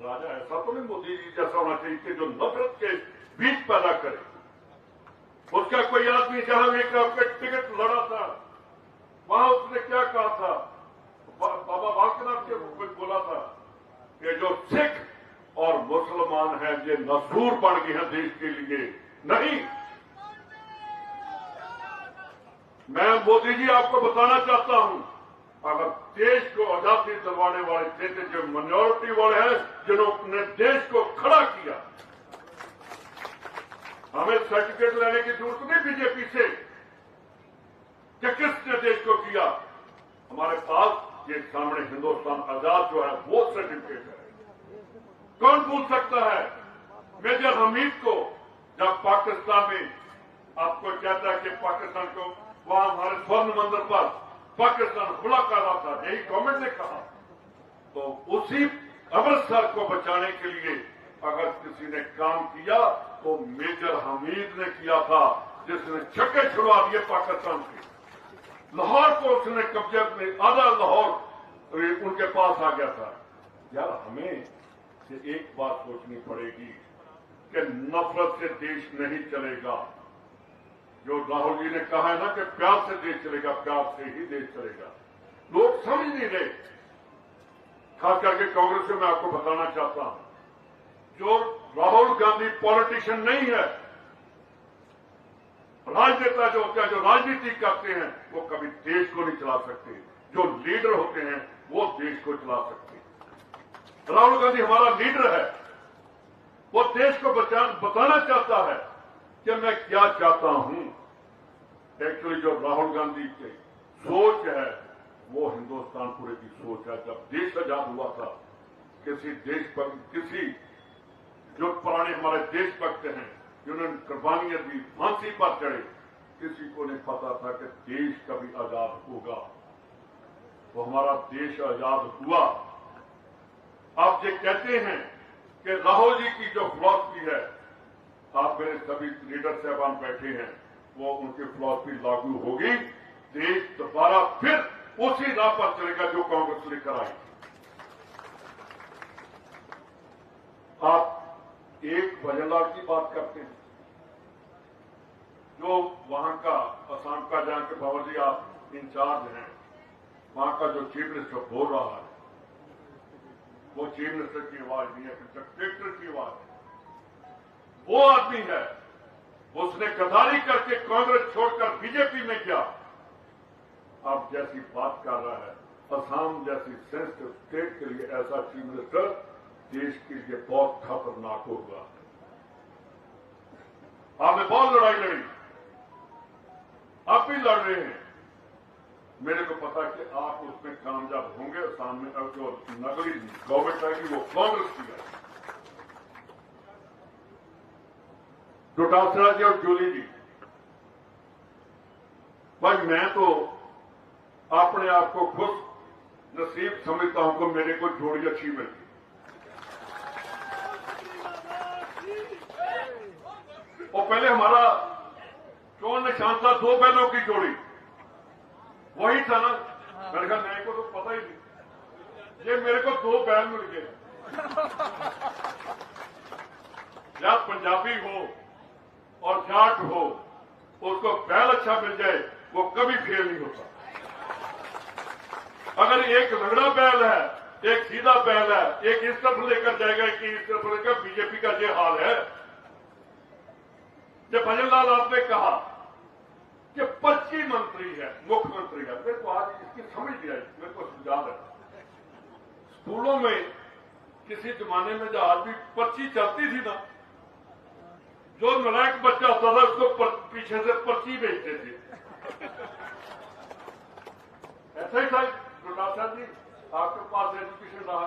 राजा ऐसा तो नहीं मोदी जी जैसा होना चाहिए कि जो नफरत के बीज पैदा करे। उसका कोई आदमी जहां एक टिकट लड़ा था वहां उसने क्या कहा था, बाबा बालकनाथ के कुछ बोला था कि जो सिख और मुसलमान हैं ये नसूर बन गए हैं देश के लिए। नहीं, मैं मोदी जी आपको बताना चाहता हूं, अगर देश को आजादी दिलवाने वाले थे जो माइनॉरिटी वाले हैं जिन्होंने देश को खड़ा किया, हमें सर्टिफिकेट लेने की जरूरत नहीं बीजेपी से कि किसने देश को किया। हमारे पास ये सामने हिंदुस्तान आजाद जो है वो सर्टिफिकेट है। कौन भूल सकता है मेजर हमीद को जब पाकिस्तान में आपको कहता है कि पाकिस्तान को वहां हमारे स्वर्ण मंदिर पर पाकिस्तान हमला कर रहा था, यही गवर्नमेंट ने कहा। तो उसी अमृतसर को बचाने के लिए अगर किसी ने काम किया तो मेजर हमीद ने किया था, जिसने छक्के छुड़वा दिए पाकिस्तान के। लाहौर को उसने कब्जे में, आधा लाहौर उनके पास आ गया था। यार हमें से एक बात सोचनी पड़ेगी कि नफरत से देश नहीं चलेगा। जो राहुल जी ने कहा है ना कि प्यार से देश चलेगा, प्यार से ही देश चलेगा, लोग समझ नहीं रहे। खास करके कांग्रेस से मैं आपको बताना चाहता हूं, जो राहुल गांधी पॉलिटिशियन नहीं है, राजनेता जो होते हैं, जो राजनीति करते हैं, वो कभी देश को नहीं चला सकते। जो लीडर होते हैं वो देश को चला सकते हैं। राहुल गांधी हमारा लीडर है, वो देश को बताना चाहता है कि मैं क्या चाहता हूं। एक्चुअली जो राहुल गांधी की सोच है वो हिंदुस्तान पूरे की सोच है। जब देश आजाद हुआ था, किसी जो पुराने हमारे देशभक्त हैं जिन्होंने कुर्बानियां दी, फांसी पर चढ़े, किसी को नहीं पता था कि देश कभी आजाद होगा। तो हमारा देश आजाद हुआ। आप ये कहते हैं कि राहुल जी की जो फिलॉसफी है, आप मेरे सभी लीडर साहबान बैठे हैं, वो उनकी फिलॉसफी लागू होगी, देश दोबारा फिर उसी राह पर चलेगा जो कांग्रेस लेकर आई। आप एक भजनलाल की बात करते हैं, जो वहां का असम का जहां के बाबा जी आप इंचार्ज हैं, वहां का जो चीफ मिनिस्टर बोल रहा है वो चीफ मिनिस्टर की आवाज नहीं है, डिक्टेटर की आवाज है। वो आदमी है, उसने गद्दारी करके कांग्रेस छोड़कर बीजेपी में गया। अब जैसी बात कर रहा है, असम जैसी सेंसिटिव स्टेट के लिए ऐसा चीफ मिनिस्टर देश के लिए बहुत खतरनाक होगा। आपने बहुत लड़ाई लड़ी, आप भी लड़ रहे हैं। मेरे को पता है कि आप उसमें कामयाब होंगे। सामने अब जो नगरी गवर्नमेंट आएगी वो कांग्रेस की है। डोटासरा जी और जूली जी, भाई मैं तो अपने आप को खुश नसीब समझता हूं कि मेरे को जोड़ी अच्छी मिलती। और पहले हमारा कौन निशान था, दो बैलों की जोड़ी, वही था ना। मेरे ख्याल मेरे को तो पता ही नहीं, ये मेरे को दो बैल मिल गए। या पंजाबी हो और जाट हो, उसको बैल अच्छा मिल जाए वो कभी फेल नहीं होता। अगर एक लंगड़ा बैल है, एक सीधा बैल है, एक इस तरफ लेकर जाएगा, एक इस तरफ लेकर, बीजेपी का ये हाल है। जब भजनलाल आपने कहा कि 25 मंत्री है, मुख्यमंत्री है, मेरे को आज इसकी समझ नहीं आई। मेरे को याद है स्कूलों में किसी जमाने में जब आदमी पर्ची चलती थी ना, जो नालायक बच्चा होता था उसको पीछे से पर्ची भेजते थे। ऐसा ही था डोटासरा जी, आपके पास एजुकेशन रहा,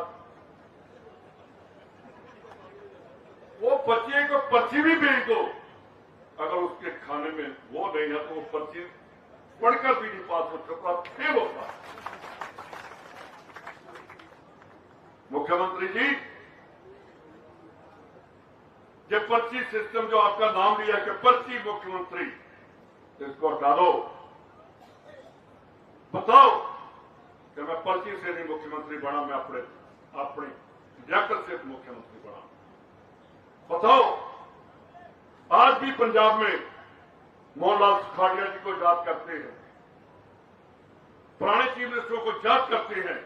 वो बच्चे को पर्ची भी भेज दो, अगर उसके खाने में वो नहीं है तो वो पर्ची पढ़कर भी नहीं पास हो सकता, फेल होता। मुख्यमंत्री जी, ये पर्ची सिस्टम जो आपका नाम लिया कि पर्ची मुख्यमंत्री, इसको हटा दो। बताओ कि मैं पर्ची से नहीं मुख्यमंत्री बना, मैं अपनी लियाकत से मुख्यमंत्री बना। बताओ आज भी पंजाब में मोहनलाल सुखाड़िया जी को याद करते हैं, पुराने चीफ मिनिस्टरों को याद करते हैं,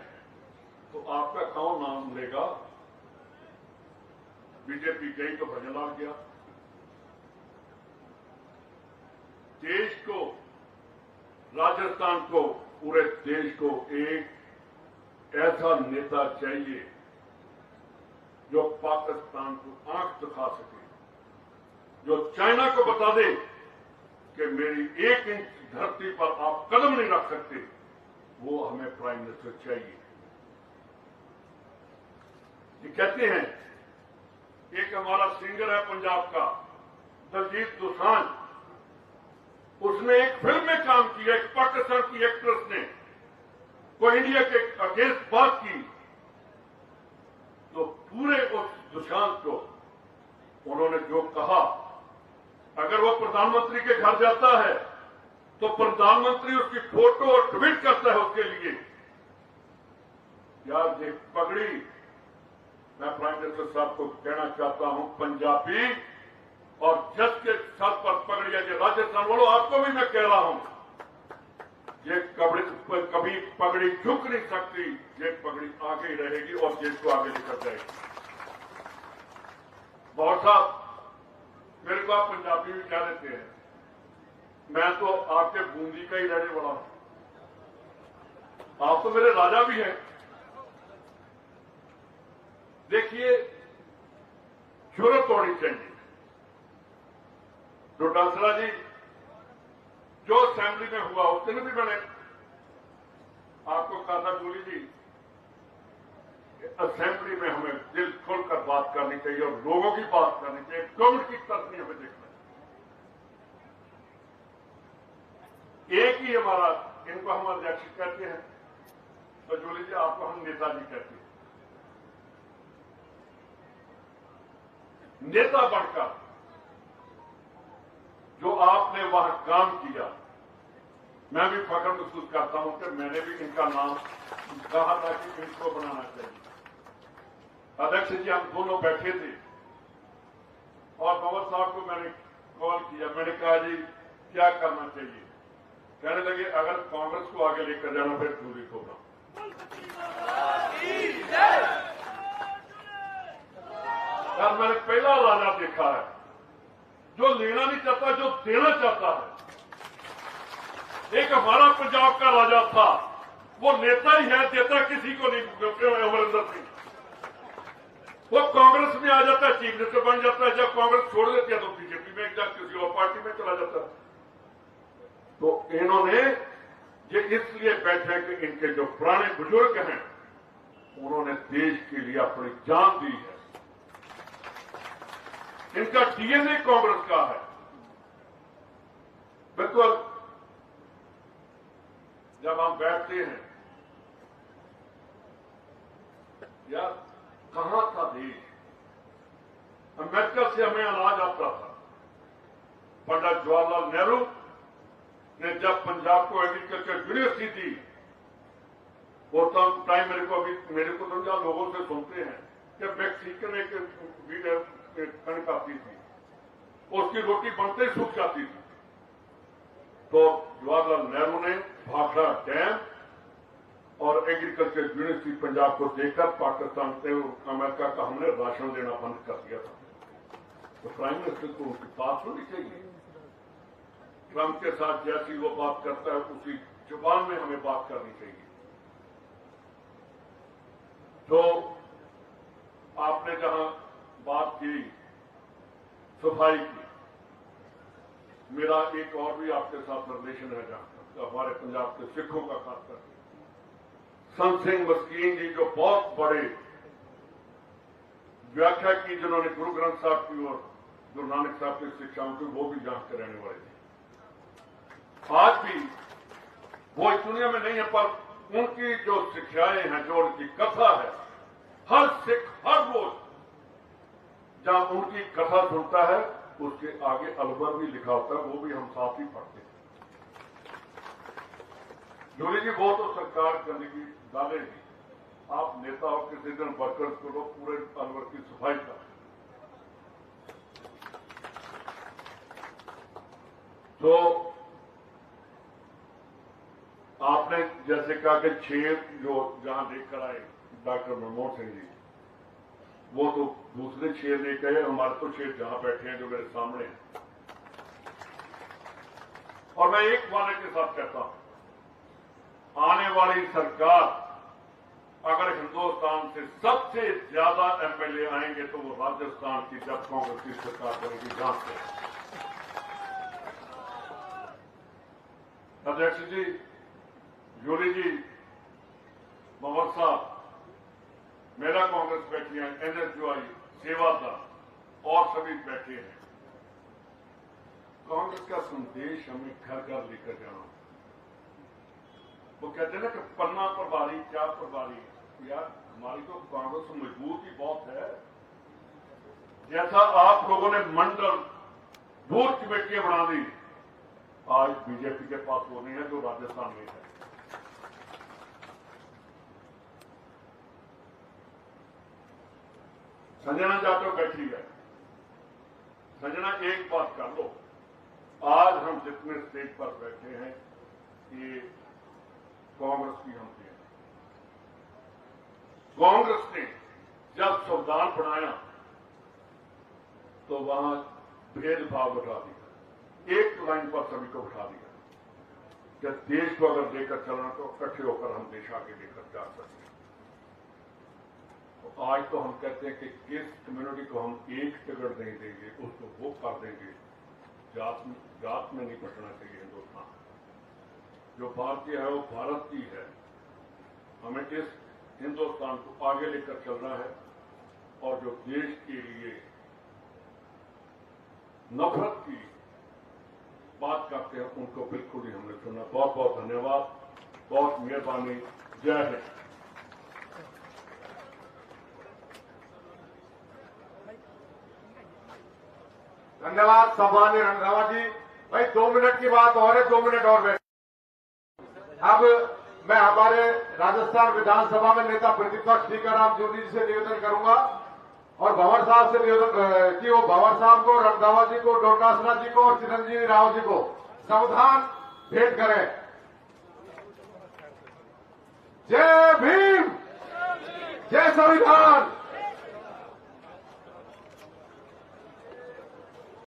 तो आपका कौन नाम लेगा? बीजेपी गई तो भजनलाल गया। देश को, राजस्थान को, पूरे देश को एक ऐसा नेता चाहिए जो पाकिस्तान को आंख दिखा सके, जो चाइना को बता दे कि मेरी 1 इंच धरती पर आप कदम नहीं रख सकते। वो हमें प्राइम मिनिस्टर चाहिए। ये कहते हैं, एक हमारा सिंगर है पंजाब का दलजीत दोसांझ, उसने एक फिल्म में काम किया, एक पाकिस्तान की एक्ट्रेस ने कोई इंडिया के अगेंस्ट बात की, तो पूरे उस दोसांझ को उन्होंने जो कहा, अगर वो प्रधानमंत्री के घर जाता है तो प्रधानमंत्री उसकी फोटो और ट्वीट करता है उसके लिए। यार ये पगड़ी, मैं प्राइम मिनिस्टर साहब को कहना चाहता हूं, पंजाबी और जज के सर पर पगड़ी है, राजस्थान वालों आपको भी मैं कह रहा हूं, ये कभी पगड़ी झुक नहीं सकती, ये पगड़ी आगे ही रहेगी और देश को आगे लेकर जाएगी। बहुत साहब मेरे को आप पंजाबी भी कह देते हैं, मैं तो आपके बूंदी का ही रहने वाला हूं, आप तो मेरे राजा भी हैं। देखिए, जरूरत होनी चाहिए। डोटासरा जी जो असेंबली में हुआ उस दिन भी मैंने आपको कहा था, जूली जी असेंबली में हमें दिल खोलकर बात करनी चाहिए और लोगों की बात करनी चाहिए, गवर्नमेंट की तरफ नहीं हमें देखना। एक ही हमारा, इनको हम अध्यक्ष कहते हैं, तो जूली जी आपको हम नेताजी कहते हैं। नेता बनकर जो आपने वहां काम किया, मैं भी फख्र महसूस करता हूं कि मैंने भी इनका नाम कहा था कि इनको बनाना चाहिए। अध्यक्ष जी हम दोनों बैठे थे और कंवर साहब को मैंने कॉल किया, मैंने कहा जी क्या करना चाहिए? कहने लगे अगर कांग्रेस को आगे लेकर जाना फिर दूरी को बनाओ। यार मैंने पहला राजा देखा है जो लेना नहीं चाहता, जो देना चाहता है। एक हमारा पंजाब का राजा था, वो नेता ही है, देता किसी को नहीं। अमरिंदर सिंह वो कांग्रेस में आ जाता है, चीफ मिनिस्टर बन जाता है, जब कांग्रेस छोड़ देती है तो बीजेपी में या किसी और पार्टी में चला जाता है। तो इन्होंने ये इसलिए बैठे कि इनके जो पुराने बुजुर्ग हैं उन्होंने देश के लिए अपनी जान दी है, इनका डीएनए कांग्रेस का है। बिल्कुल जब हम बैठते हैं, यार कहां था देश? अमेरिका से हमें अनाज आता था। पंडित जवाहरलाल नेहरू ने जब पंजाब को एग्रीकल्चर यूनिवर्सिटी दी, वो टाइम मेरे को तो जहां लोगों से सुनते हैं कि मैक्सिकन एक कणक आती थी, उसकी रोटी बनते ही सूख जाती थी। तो जवाहरलाल नेहरू ने भाखड़ा डैम और एग्रीकल्चर यूनिवर्सिटी पंजाब को देकर पाकिस्तान से अमेरिका का हमने राशन देना बंद कर दिया था। तो प्राइम मिनिस्टर को उनकी बात सुननी चाहिए। ट्रंप के साथ जैसी वो बात करता है उसी जुबान में हमें बात करनी चाहिए। तो आपने जहां बात की सफाई की, मेरा एक और भी आपके साथ रिलेशन है जहां हमारे पंजाब के सिखों का खासकर संत सिंह मस्कीन जी जो बहुत बड़े व्याख्या की, जिन्होंने गुरु ग्रंथ साहब की और गुरु नानक साहब की शिक्षाओं की, वो भी जहां के रहने वाले थे। आज भी वो इस दुनिया में नहीं है, पर उनकी जो शिक्षाएं हैं, जो उनकी कथा है, हर सिख हर रोज जहां उनकी कथा सुनता है उसके आगे अलवर भी लिखा होता है, वो भी हम साथ ही पढ़ते हैं। जोली जी वो तो सरकार करने की डालेगी, आप नेता हो, किसी दिन वर्कर्स को लो, पूरे अलवर की सफाई का। तो आपने जैसे कहा कि 6 जो जहां लेकर आए डॉक्टर मनमोहन सिंह जी, वो तो दूसरे 6 लेकर आए, हमारे तो 6 जहां बैठे हैं जो मेरे सामने हैं। और मैं एक वादे के साथ कहता हूं, आने वाली सरकार अगर हिंदुस्तान से सबसे ज्यादा एमएलए आएंगे तो वो राजस्थान की जब कांग्रेस की सरकार बनेगी, जहां से। अध्यक्ष जी, जोली जी, मंवर साहब, मेरा कांग्रेस बैठी है, एनएसयूआई, सेवादल और सभी बैठे हैं। कांग्रेस का संदेश हमें घर घर लेकर जाना। वो कहते हैं ना कि पन्ना प्रभारी क्या प्रभारी, यार हमारी तो कांग्रेस मजबूत ही बहुत है। जैसा आप लोगों ने मंडल बूथ कमेटियां बना दी, आज बीजेपी के पास वो नहीं है जो राजस्थान में है। संजना जाटव बैठी है। संजना एक बात कर लो, आज हम जितने स्टेज पर बैठे हैं ये कांग्रेस की हम थे। कांग्रेस ने जब संविधान बनाया तो वहां भेदभाव बढ़ा दिया, एक लाइन पर सभी को उठा दिया कि देश को अगर लेकर चलना तो इकट्ठे होकर हम देश आगे लेकर जा सकते हैं। तो आज तो हम कहते हैं कि किस कम्युनिटी को हम एक टिकट नहीं देंगे, उसको वो कर देंगे। जात में नहीं बटना चाहिए हिंदुस्तान। जो भारतीय है वो भारत की है। हमें इस हिंदुस्तान को आगे लेकर चलना है और जो देश के लिए नफरत की बात करते हैं उनको बिल्कुल ही हमने सुना। बहुत बहुत धन्यवाद, बहुत मेहरबानी। जय हिंद। धन्यवाद सम्माननीय रंधावा जी। भाई 2 मिनट की बात और है, 2 मिनट और बैठ। अब मैं हमारे राजस्थान विधानसभा में नेता प्रतिपक्ष टीकाराम जूली जी से निवेदन करूंगा और भंवर साहब से निवेदन कि वो भंवर साहब को, रंधावा जी को, डोटासरा जी को और चिरंजीवी राव जी को संविधान भेंट करें। जय भीम, जय संविधान।